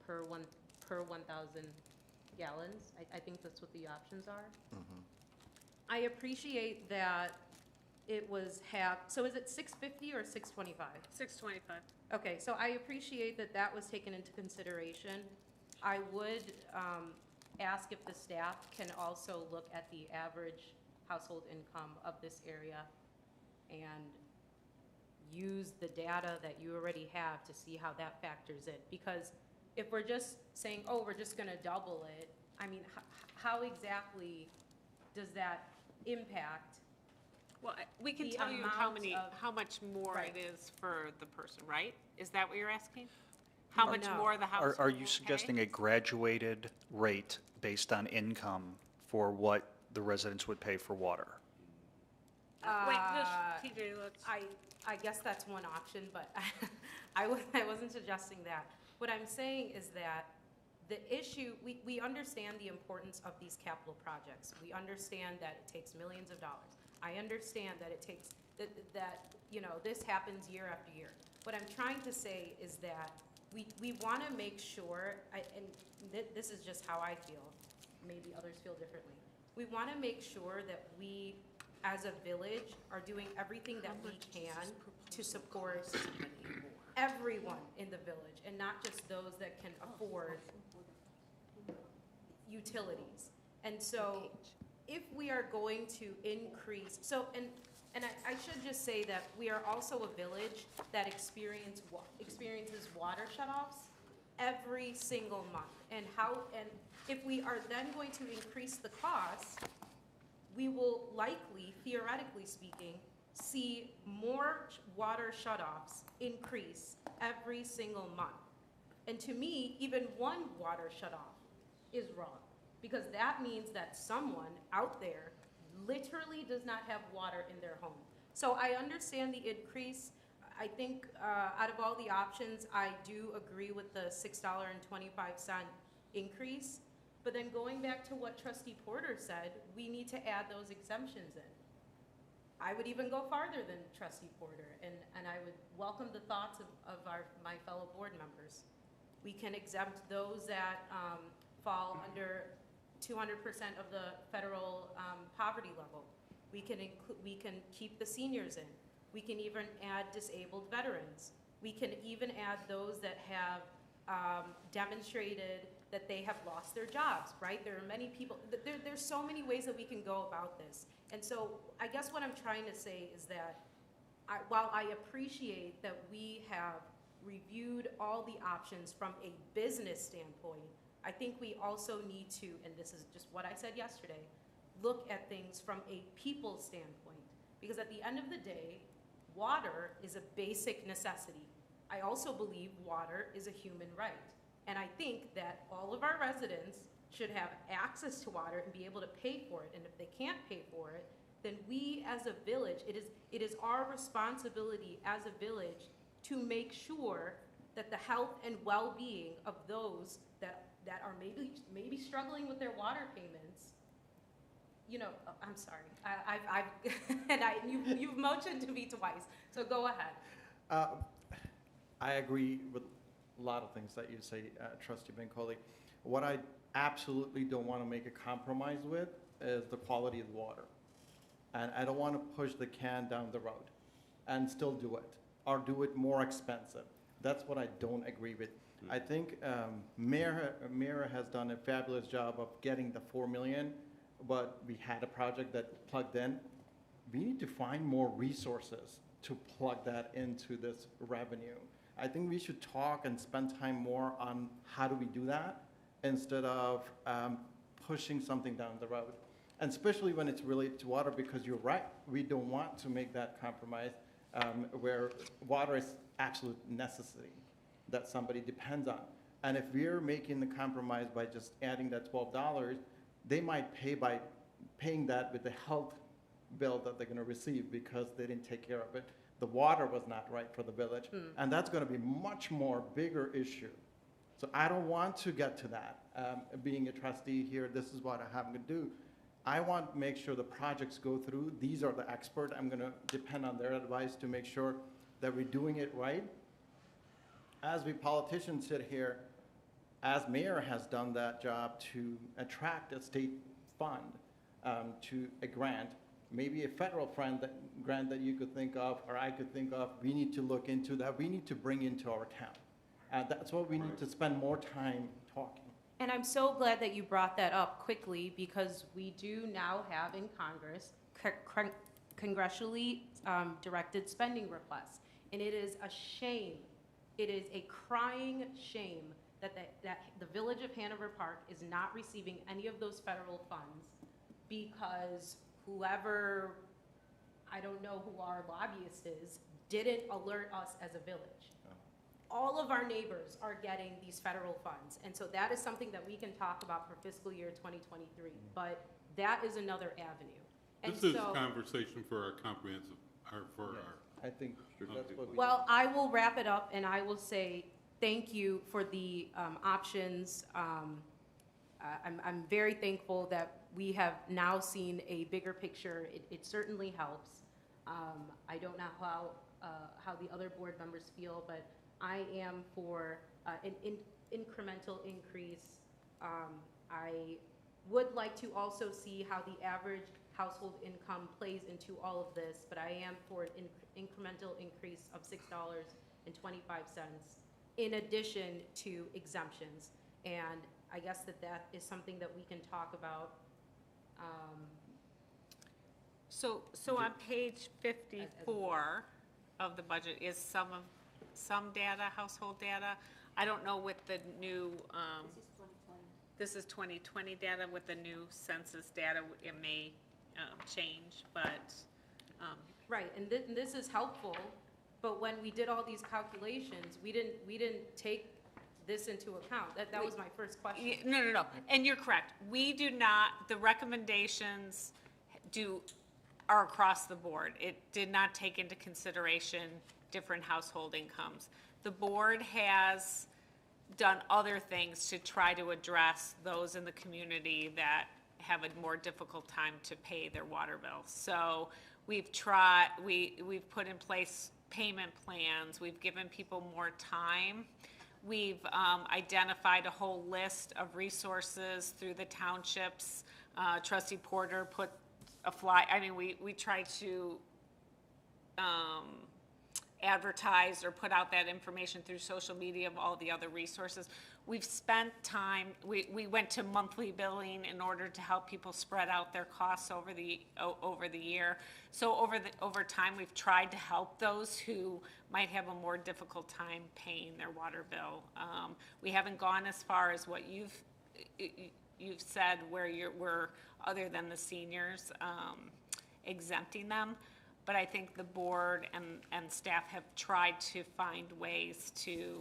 per 1,000 gallons. I think that's what the options are. I appreciate that it was so is it 650 or 625? 625. Okay, so I appreciate that that was taken into consideration. I would ask if the staff can also look at the average household income of this area and use the data that you already have to see how that factors in. Because if we're just saying, oh, we're just gonna double it, I mean, how exactly does that impact? Well, we can The tell you amount of- how much more Right. it is for the person, right? Is that what you're asking? How much No. more the household Are will you pay? suggesting a graduated rate based on income for what the residents would pay for water? Wait, TJ, let's. I guess that's one option, but I wasn't suggesting that. What I'm saying is that the issue, we understand the importance of these capital projects. We understand that it takes millions of dollars. I understand that it takes, that you know, this happens year after year. What I'm trying to say is that we want to make sure, and this is just how I feel, maybe others feel differently. We want to make sure that we, as a village, are doing everything that we can to support everyone in the village, and not just those that can afford utilities. And so, if we are going to increase, and I should just say that we are also a village that experiences water shutoffs every single month. And if we are then going to increase the cost, we will likely, theoretically speaking, see more water shutoffs increase every single month. And to me, even one water shutoff is wrong, because that means that someone out there literally does not have water in their home. So I understand the increase. I think out of all the options, I do agree with the $6.25 increase. But then going back to what Trustee Porter said, we need to add those exemptions in. I would even go farther than Trustee Porter, and I would welcome the thoughts of my fellow board members. We can exempt those that fall under 200% of the federal poverty level. We can keep the seniors in. We can even add disabled veterans. We can even add those that have demonstrated that they have lost their jobs, right? There are many people, there's so many ways that we can go about this. And so I guess what I'm trying to say is that while I appreciate that we have reviewed all the options from a business standpoint, I think we also need to, and this is just what I said yesterday, look at things from a people standpoint. Because at the end of the day, water is a basic necessity. I also believe water is a human right. And I think that all of our residents should have access to water and be able to pay for it. And if they can't pay for it, then we as a village, it is our responsibility as a village to make sure that the health and well-being of those that are maybe struggling with their water payments. You know, I'm sorry, you've motioned to me twice, so go ahead. I agree with a lot of things that you say, Trustee Bincoli. What I absolutely don't want to make a compromise with is the quality of the water. And I don't want to push the can down the road and still do it, or do it more expensive. That's what I don't agree with. I think Mayor has done a fabulous job of getting the 4 million, but we had a project that plugged in. We need to find more resources to plug that into this revenue. I think we should talk and spend time more on how do we do that instead of pushing something down the road. And especially when it's related to water, because you're right, we don't want to make that compromise where water is absolute necessity that somebody depends on. And if we're making the compromise by just adding that $12, they might pay by paying that with the health bill that they're gonna receive because they didn't take care of it. The water was not right for the village, and that's gonna be much more bigger issue. So I don't want to get to that. Being a trustee here, this is what I have to do. I want to make sure the projects go through. These are the experts. I'm gonna depend on their advice to make sure that we're doing it right. As we politicians sit here, as mayor has done that job to attract a state fund to a grant, maybe a federal grant that you could think of, or I could think of, we need to look into that. We need to bring into our town. And that's what we need to spend more time talking. And I'm so glad that you brought that up quickly, because we do now have in Congress congressionally directed spending requests. And it is a shame, it is a crying shame that the village of Hanover Park is not receiving any of those federal funds because whoever, I don't know who our lobbyist is, didn't alert us as a village. All of our neighbors are getting these federal funds. And so that is something that we can talk about for fiscal year 2023, but that is another avenue. And This is a conversation for our comprehensive, I think that's what we. Well, I will wrap it up and I will say thank you for the options. I'm very thankful that we have now seen a bigger picture. It certainly helps. I don't know how the other board members feel, but I am for an incremental increase. I would like to also see how the average household income plays into all of this, but I am for an incremental increase of $6.25 in addition to exemptions. And I guess that is something that we can talk about. So on page 54 of the budget is some data, household data. I don't know with the new, this is 2020 data. With the new census data, it may change, but. Right, and this is helpful, but when we did all these calculations, we didn't take this into account. That was my first question. No. And you're correct. We do not, the recommendations are across the board. It did not take into consideration different household incomes. The board has done other things to try to address those in the community that have a more difficult time to pay their water bill. So we've put in place payment plans, we've given people more time. We've identified a whole list of resources through the townships. Trustee Porter put we try to advertise or put out that information through social media of all the other resources. We've spent time, we went to monthly billing in order to help people spread out their costs over the year. So over time, we've tried to help those who might have a more difficult time paying their water bill. We haven't gone as far as what you've said where we're, other than the seniors, exempting them. But I think the board and staff have tried to find ways to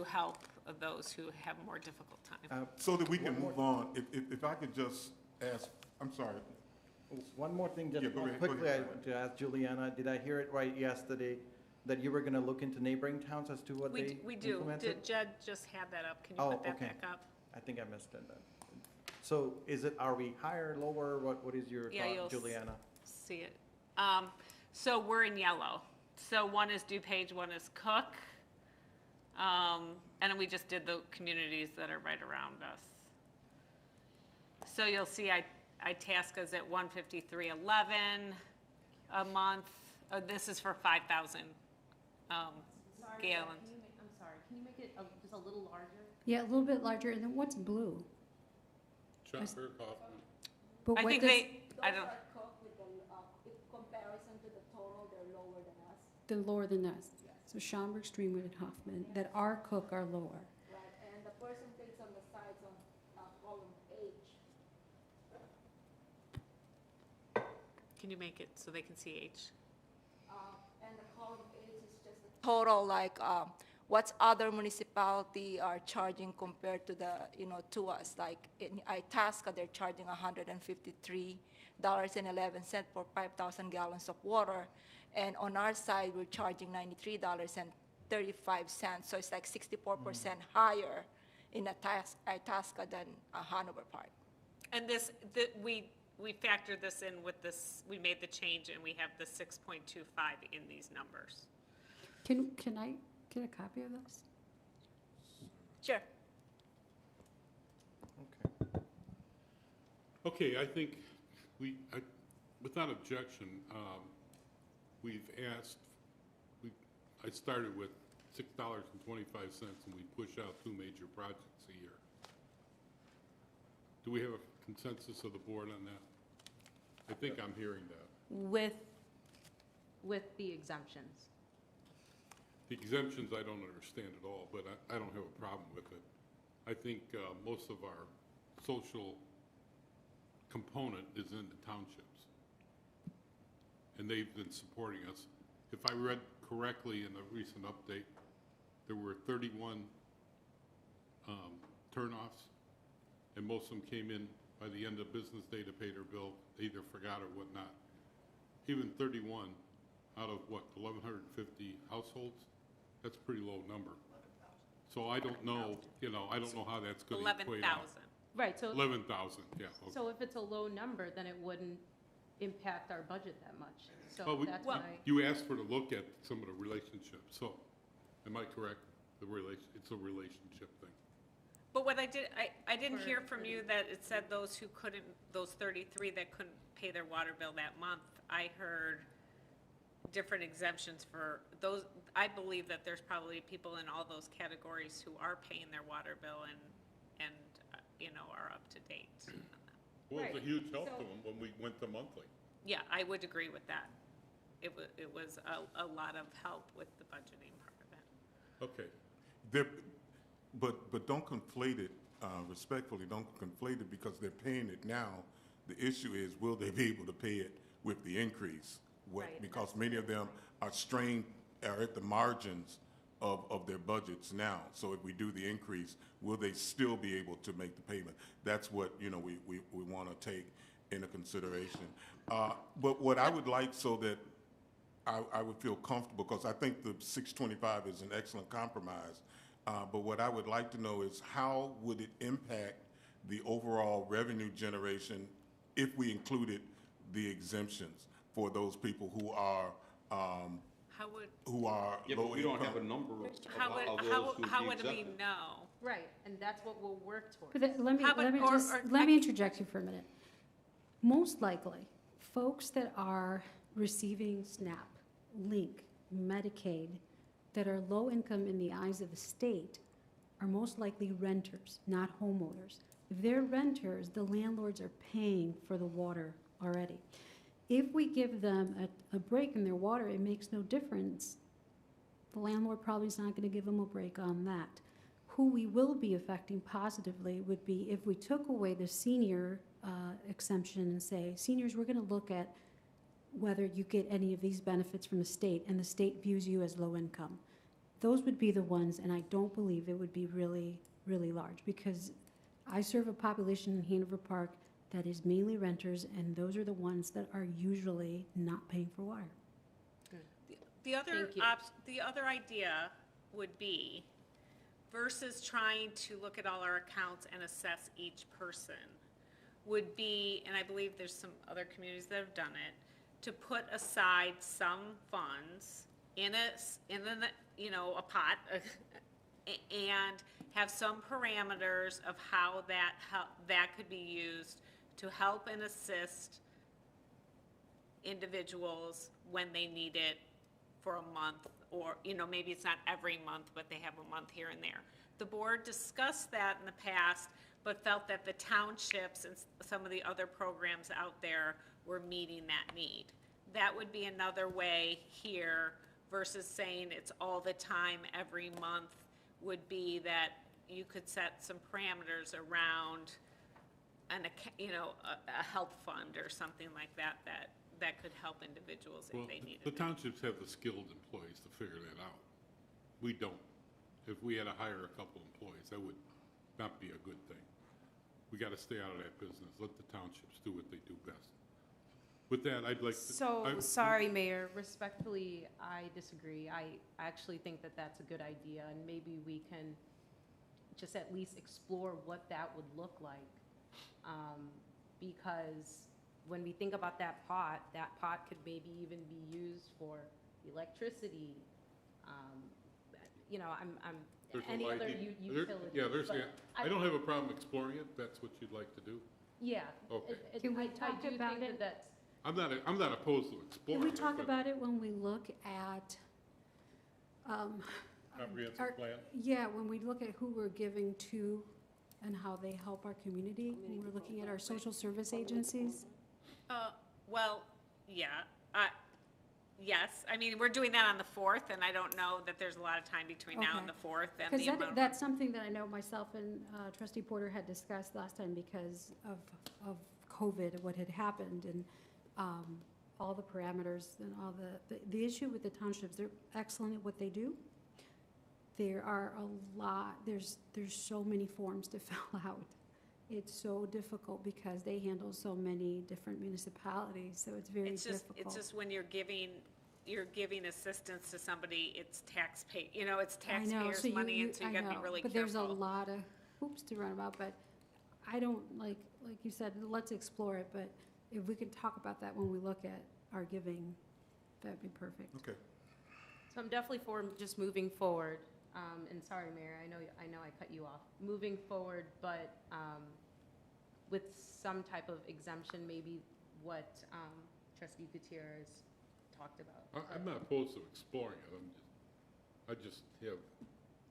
help those who have a more difficult time. So that we can move on, if I could just ask, I'm sorry. One more thing, just Yeah, go ahead, quickly, go ahead. to ask Juliana, did I hear it right yesterday that you were gonna look into neighboring towns as to what they We do. implemented? Jed just had that up. Can you Oh, put that okay. back up? I think I missed it then. So are we higher, lower, what is your Yeah, you'll thought, Juliana? see it. So we're in yellow. So one is DuPage, one is Cook. And we just did the communities that are right around us. So you'll see Itasca's at 153.11 a month. This is for 5,000 gallons. I'm sorry, can you make it just a little larger? Yeah, a little bit larger, and then what's blue? Chapter, Kaufman. But I what think does- I don't, in comparison to the total, they're lower than us. They're lower than us. So Schaumburg, Streamwood, and Hoffman, that are Cook are lower. Right, and the percentage on the sides on column H. can you make it so they can see H? And the column H is just the total, like, what's other municipality are charging compared to the, to us. Like in Itasca, they're charging $153.11 for 5,000 gallons of water. And on our side, we're charging $93.35. So it's like 64% higher in Itasca than Hanover Park. And we factored this in with this, we made the change and we have the 6.25 in these numbers. Can I get a copy of this? Sure. Okay. Okay, I think without objection, we've asked, I started with $6.25 and we push out 2 major projects a year. Do we have a consensus of the board on that? I think I'm hearing that. With the exemptions. The exemptions I don't understand at all, but I don't have a problem with it. I think most of our social component is in the townships. And they've been supporting us. If I read correctly in the recent update, there were 31 turnoffs, and most of them came in by the end of business day to pay their bill. They either forgot or whatnot. Even 31 out of, 1,150 households? That's a pretty low number. So I don't know, I don't know how that's going to equate out. 11,000. Right, so, 11,000, yeah. Okay. so if it's a low number, then it wouldn't impact our budget that much. Well, So that's why. you asked for to look at some of the relationships, so am I correct? It's a relationship thing. But what I didn't hear from you that it said those 33 that couldn't pay their water bill that month. I heard different exemptions for those. I believe that there's probably people in all those categories who are paying their water bill and are up to date on that. Well, it's a Right. huge help to So- them when we went to monthly. Yeah, I would agree with that. It was a lot of help with the budgeting part of it. Okay. But don't conflate it, respectfully, don't conflate it because they're paying it now. The issue is, will they be able to pay it with the increase? Right, Because many of them are at the margins of their budgets now. So if we do the increase, will they still be able to make the payment? That's what, we want to take into consideration. But what I would like so that I would feel comfortable, because I think the 625 is an excellent compromise. But what I would like to know is how would it impact the overall revenue generation if we included the exemptions for those people who are How would, Yeah, low but we don't have a income? number of how how would, those would how be would we exempted. know? Right, and that's what we'll work towards. But let me, How about- let me or- just, or- let me interject you for a minute. Most likely, folks that are receiving SNAP, LINK, Medicaid, that are low income in the eyes of the state are most likely renters, not homeowners. If they're renters, the landlords are paying for the water already. If we give them a break in their water, it makes no difference. The landlord probably is not going to give them a break on that. Who we will be affecting positively would be if we took away the senior exemption and say, seniors, we're going to look at whether you get any of these benefits from the state, and the state views you as low income. Those would be the ones, and I don't believe it would be really, really large, because I serve a population in Hanover Park that is mainly renters, and those are the ones that are usually not paying for water. The other, Thank you. the other idea would be, versus trying to look at all our accounts and assess each person, would be, and I believe there's some other communities that have done it, to put aside some funds in a pot, and have some parameters of how that could be used to help and assist individuals when they need it for a month, or, maybe it's not every month, but they have a month here and there. The board discussed that in the past, but felt that the townships and some of the other programs out there were meeting that need. That would be another way here versus saying it's all the time, every month, would be that you could set some parameters around a health fund or something like that, that could help individuals Well, if they needed the it. townships have the skilled employees to figure that out. We don't. If we had to hire a couple employees, that would not be a good thing. We got to stay out of that business. Let the townships do what they do best. With that, I'd like to. So, sorry, Mayor, respectfully, I disagree. I actually think that that's a good idea, and maybe we can just at least explore what that would look like. Because when we think about that pot could maybe even be used for electricity, There's a any lot other of- utility. Yeah, but I don't have a problem exploring it. That's what you'd like to do. Yeah. Okay. Can we I talk do about think it? that's, I'm not opposed to Can exploring we it. talk but about it when we look at, Comprehensive our- plan? yeah, when we look at who we're giving to and how they help our community, when we're looking at our social service agencies? Well, yeah, yes. I mean, we're doing that on the 4th, and I don't know that there's a lot of time between now and Okay. the 4th. And Because the amount. that's something that I know myself and trustee Porter had discussed last time because of COVID, what had happened, and all the parameters and all the issue with the townships, they're excellent at what they do. There are a lot, there's so many forms to fill out. It's so difficult because they handle so many different municipalities, so it's very difficult. It's just when you're giving assistance to somebody, it's it's I know, taxpayers' so money, and so you I gotta be know, really but careful. there's a lot of hoops to run about, but I don't, like you said, let's explore it, but if we could talk about that when we look at our giving, that'd be perfect. Okay. so I'm definitely for just moving forward. And sorry, Mayor, I know I cut you off. Moving forward, but with some type of exemption, maybe what Trustee Gutierrez talked about. I'm not opposed to exploring it. I just have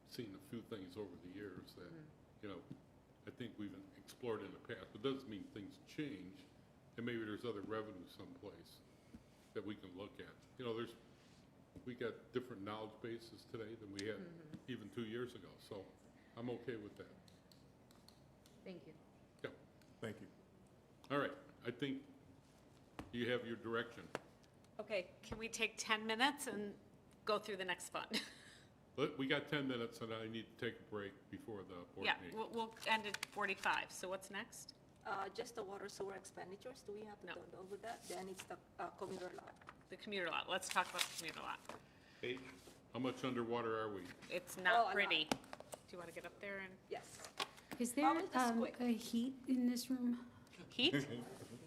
seen a few things over the years that, I think we've explored in the past, but doesn't mean things change. And maybe there's other revenue someplace that we can look at. We got different knowledge bases today than we had even 2 years ago, so I'm okay with that. Thank you. Yeah, Thank you. all right. I think you have your direction. Okay, can we take 10 minutes and go through the next fund? We got 10 minutes, and I need to take a break before the board Yeah, meeting. we'll end at 45. So what's next? Just the water sewer expenditures, do we have to No. go with that? Then it's the commuter lot. The commuter lot. Let's talk about the commuter lot. Page? How much underwater are we? It's Oh, not I'm pretty. you want to get up there and Yes. Is there just quick. a heat in this room? heat?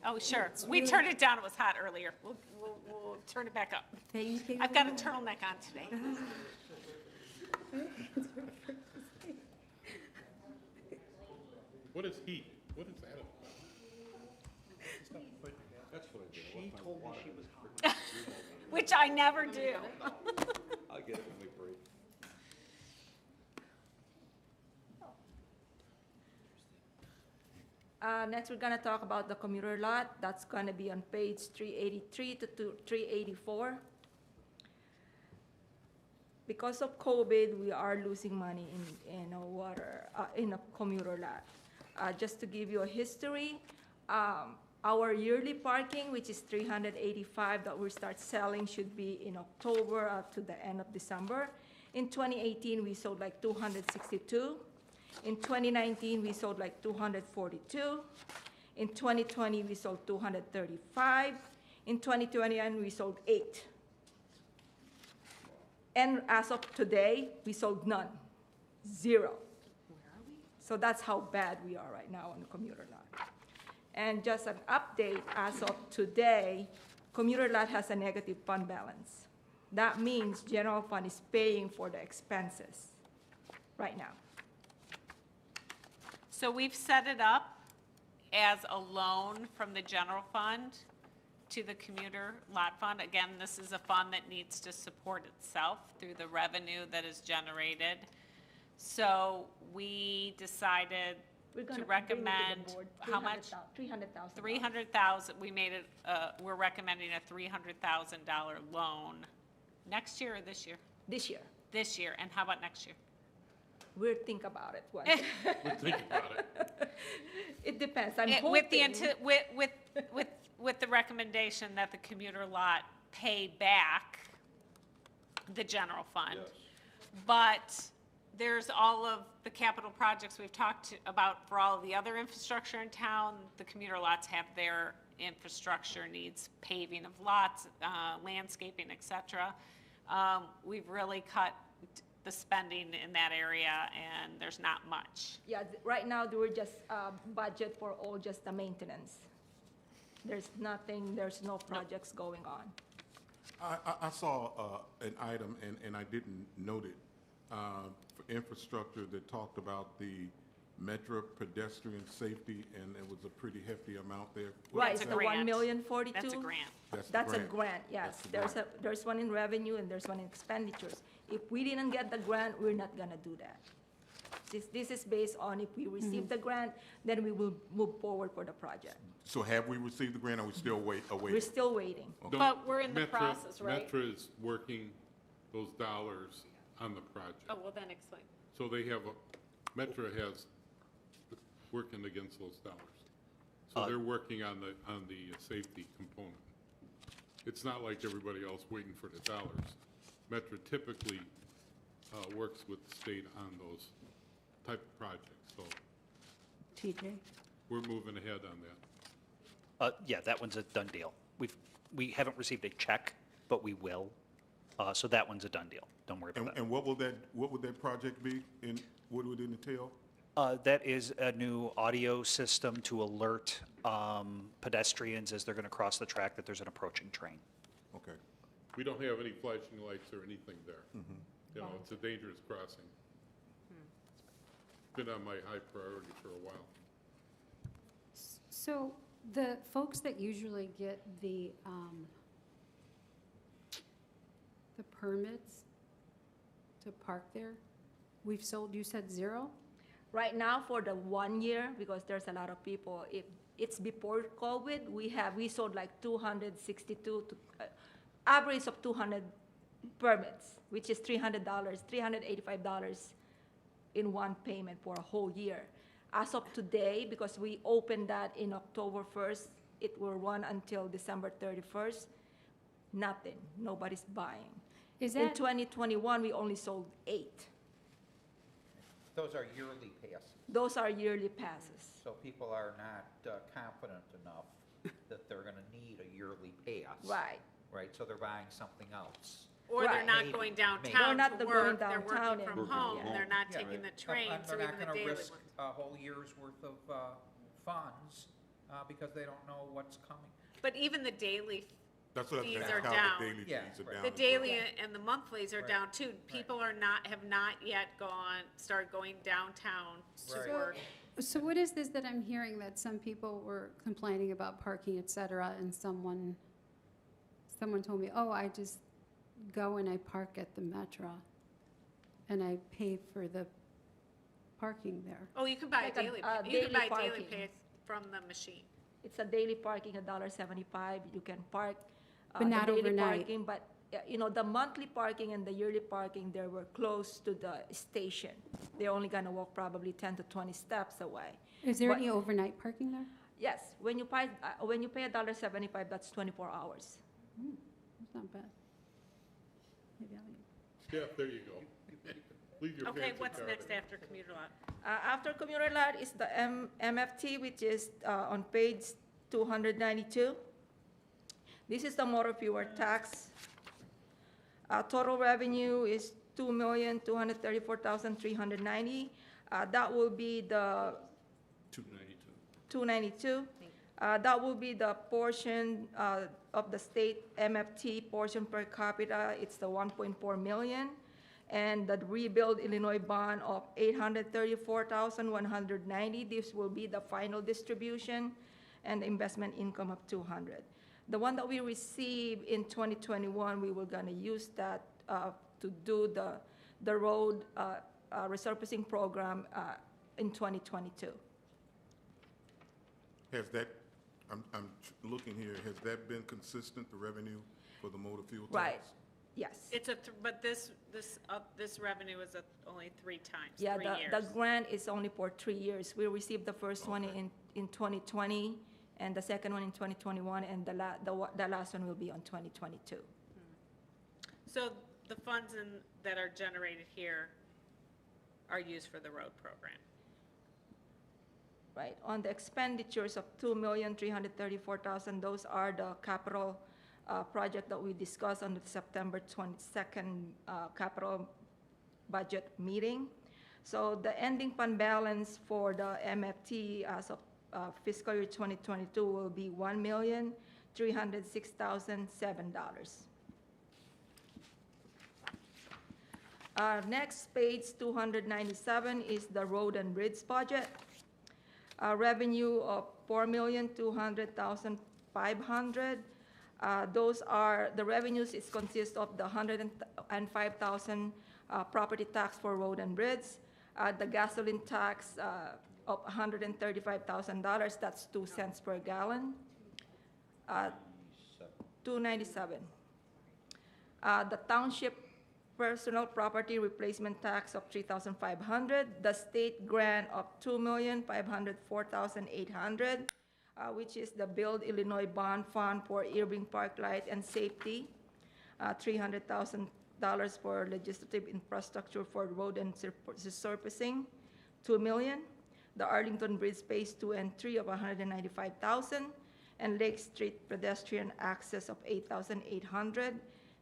Oh, sure. We turned it down. It was hot earlier. We'll turn it back up. Thank you. I've got a turtleneck on today. What is heat? What is that about? That's what I did. She told me she was Which I never do. I'll get it when we break. Next, we're gonna talk about the commuter lot. That's gonna be on page 383 to 384. Because of COVID, we are losing money in water, in a commuter lot. Just to give you a history, our yearly parking, which is 385 that we start selling, should be in October up to the end of December. In 2018, we sold like 262. In 2019, we sold like 242. In 2020, we sold 235. In 2021, we sold 8. And as of today, we sold none, 0. So that's how bad we are right now on the commuter lot. And just an update, as of today, commuter lot has a negative fund balance. That means general fund is paying for the expenses right now. So we've set it up as a loan from the general fund to the commuter lot fund. Again, this is a fund that needs to support itself through the revenue that is generated. So we decided We're gonna to bring it to the recommend, board, how much? 300,000. 300,000, we made it, we're recommending a $300,000 loan next year or this year? This year. This year, and how about next year? We'll think about it. Once. Think about it. It depends. I'm With the, hoping. with the recommendation that the commuter lot pay back the general fund. Yes. But there's all of the capital projects we've talked about for all of the other infrastructure in town. The commuter lots have their infrastructure needs, paving of lots, landscaping, et cetera. We've really cut the spending in that area, and there's not much. Yeah, right now, they were just budget for all just the maintenance. There's nothing, there's no projects going on. I saw an item, and I didn't note it, for infrastructure that talked about the Metro pedestrian safety, and it was a pretty hefty amount there. What Right, was it's that? the grant. 1,042,000. That's a grant. That's a grant, yes. That's the There's one in revenue and there's one in expenditures. If we didn't get the grant, we're not gonna do that. This is based on if we receive the grant, then we will move forward for the project. So have we received the grant, or are we still awaiting? We're still waiting. But we're in the Metra- process, right? Metra is working those dollars on the project. Oh, well, then explain. So they have, Metra has working against those dollars. So they're working on the safety component. It's not like everybody else waiting for the dollars. Metra typically works with the state on those type of projects, so TJ? we're moving ahead on that. Yeah, that one's a done deal. We haven't received a check, but we will. So that one's a done deal. Don't worry about that. And what would that project be, and what would it entail? That is a new audio system to alert pedestrians as they're going to cross the track that there's an approaching train. Okay. We don't have any flashing lights or anything there. You know, it's a dangerous crossing. It's been on my high priority for a while. So the folks that usually get the permits to park there, we've sold, you said 0? Right now, for the 1 year, because there's a lot of people, if it's before COVID, we sold like 262, average of 200 permits, which is $300, $385 in one payment for a whole year. As of today, because we opened that in October 1st, it will run until December 31st, nothing, nobody's buying. Is In that, 2021, we only sold 8. Those are yearly passes, Those are yearly passes. so people are not confident enough that they're gonna need a yearly pass. Right. Right, so they're buying something else. Or they're Right. not Maybe, going maybe. downtown They're not to going work, they're downtown working from and- home, yeah. they're not Yeah, taking the right. train, And so they're even not the gonna daily risk ones. a whole year's worth of funds because they don't know what's coming. But even the daily, That's what I'm Fees saying, are how down. the daily Yeah, fees are right. down. the as well. daily and the monthlies are Right. down too. People are not, have not yet started going downtown to Right. work. So what is this that I'm hearing that some people were complaining about parking, et cetera, and someone told me, oh, I just go and I park at the Metro and I pay for the parking there. Oh, you can buy Like a- daily, a you can daily buy daily parking. pay from the machine. It's a daily parking, $1.75. You can park. But the not daily overnight. parking, but, you know, the monthly parking and the yearly parking, they were close to the station. They're only gonna walk probably 10 to 20 steps away. Is there But- any overnight parking there? Yes, when you pay $1.75, that's 24 hours. It's not bad. Maybe I'll Yeah, there you go. Leave your Okay, fancy what's car next there. after commuter lot? After commuter lot is the MFT, which is on page 292. This is the motor fuel tax. Total revenue is $2,234,390. That will be the 292. 292. That will be the portion of the state MFT portion per capita. It's the 1.4 million. And the rebuild Illinois bond of 834,190. This will be the final distribution, and the investment income of 200. The one that we received in 2021, we were gonna use that to do the road resurfacing program in 2022. Has that, looking here, has that been consistent, the revenue for the motor fuel tax? Right, yes. It's but this revenue is only 3 times, Yeah, 3 the years. grant is only for 3 years. We received the first one Okay. in 2020, and the second one in 2021, and the last one will be on 2022. So the funds that are generated here are used for the road program. Right, on the expenditures of $2,334,000, those are the capital project that we discussed on the September 22nd capital budget meeting. So the ending fund balance for the MFT as of fiscal year 2022 will be $1,306,007. Next, page 297 is the road and bridge budget. Revenue of $4,200,500. Those are, the revenues is consist of the $105,000 property tax for road and bridge, the gasoline tax of $135,000, that's 2 cents per gallon, $297. The township personal property replacement tax of $3,500, the state grant of $2,504,800, which is the Build Illinois Bond Fund for Irving Park Light and Safety, $300,000 for legislative infrastructure for road and surfacing, $2 million, the Arlington Bridge Phase 2 and 3 of $195,000, and Lake Street pedestrian access of $8,800,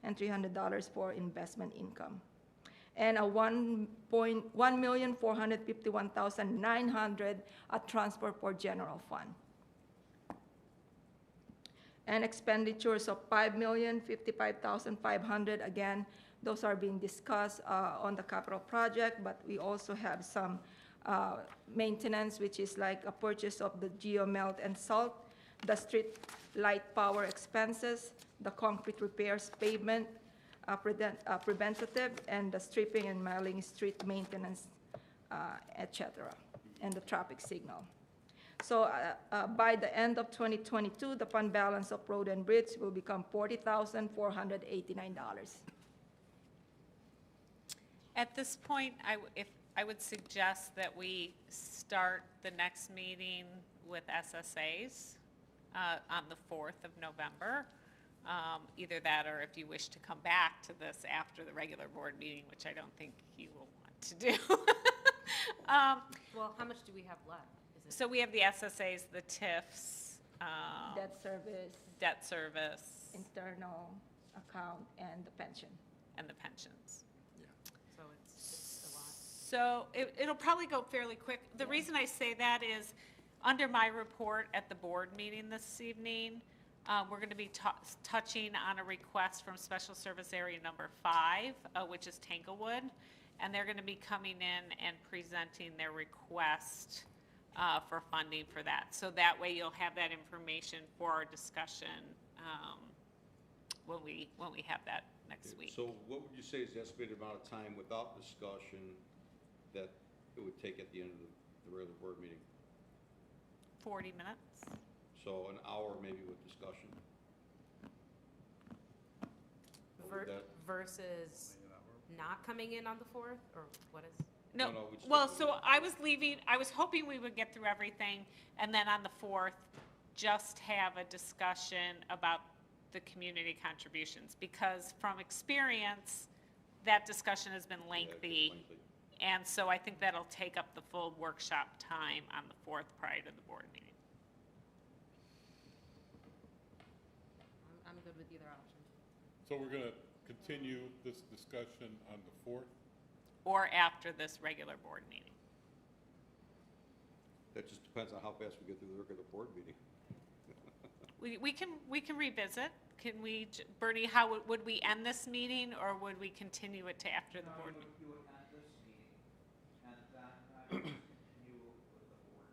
and $300 for investment income. And a $1,451,900 transfer for general fund. And expenditures of $5,055,500, again, those are being discussed on the capital project, but we also have some maintenance, which is like a purchase of the geomelt and salt, the street light power expenses, the concrete repairs, pavement, preventative, and the stripping and miling, street maintenance, et cetera, and the traffic signal. So by the end of 2022, the fund balance of road and bridge will become $40,489. At this point, I would suggest that we start the next meeting with SSAs on the 4th of November. Either that, or if you wish to come back to this after the regular board meeting, which I don't think you will want to do. Well, how much do we have left? Is it- So we have the SSAs, the TIFs, Debt service, debt service. internal account, and the pension. and the pensions. So it's a lot. So it'll probably go fairly quick. The reason I say that is, under my report at the board meeting this evening, we're going to be touching on a request from Special Service Area Number 5, which is Tanglewood, and they're going to be coming in and presenting their request for funding for that. So that way you'll have that information for our discussion when we have that next week. So what would you say is the estimated amount of time without discussion that it would take at the end of the regular board meeting? 40 minutes. So an hour maybe with discussion? What would that- Versus not coming in on the 4th, or what is? No, No, we just well, have to so leave. I was hoping we would get through everything, and then on the 4th, just have a discussion about the community contributions, because from experience, that discussion has been Yeah, lengthy, lengthy. and so I think that'll take up the full workshop time on the 4th prior to the board meeting. I'm good with either option. So we're going to continue this discussion on the 4th? Or after this regular board meeting. That just depends on how fast we get through the regular board meeting. We can revisit. Can we, Bernie, how would we end this meeting, or would we continue it to after the board meeting? You would end this meeting, and then continue with the board.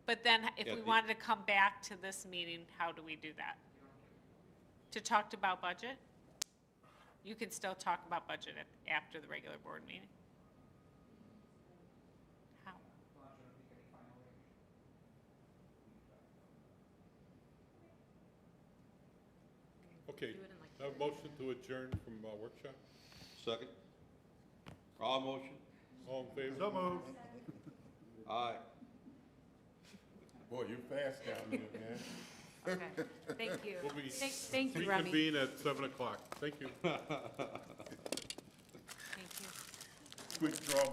But then if Yeah, we the- wanted to come back to this meeting, how do we do that? To talk about budget? You can still talk about budget after the regular board meeting. How? Okay, Do it in like now motion to adjourn from workshop? Second? All motion? All in favor? So moved. Aye. Boy, you fast down there, man. Okay, thank you. We'll be Thank you, Remy. reconvene at 7 o'clock. Thank you. Thank you. Quick draw.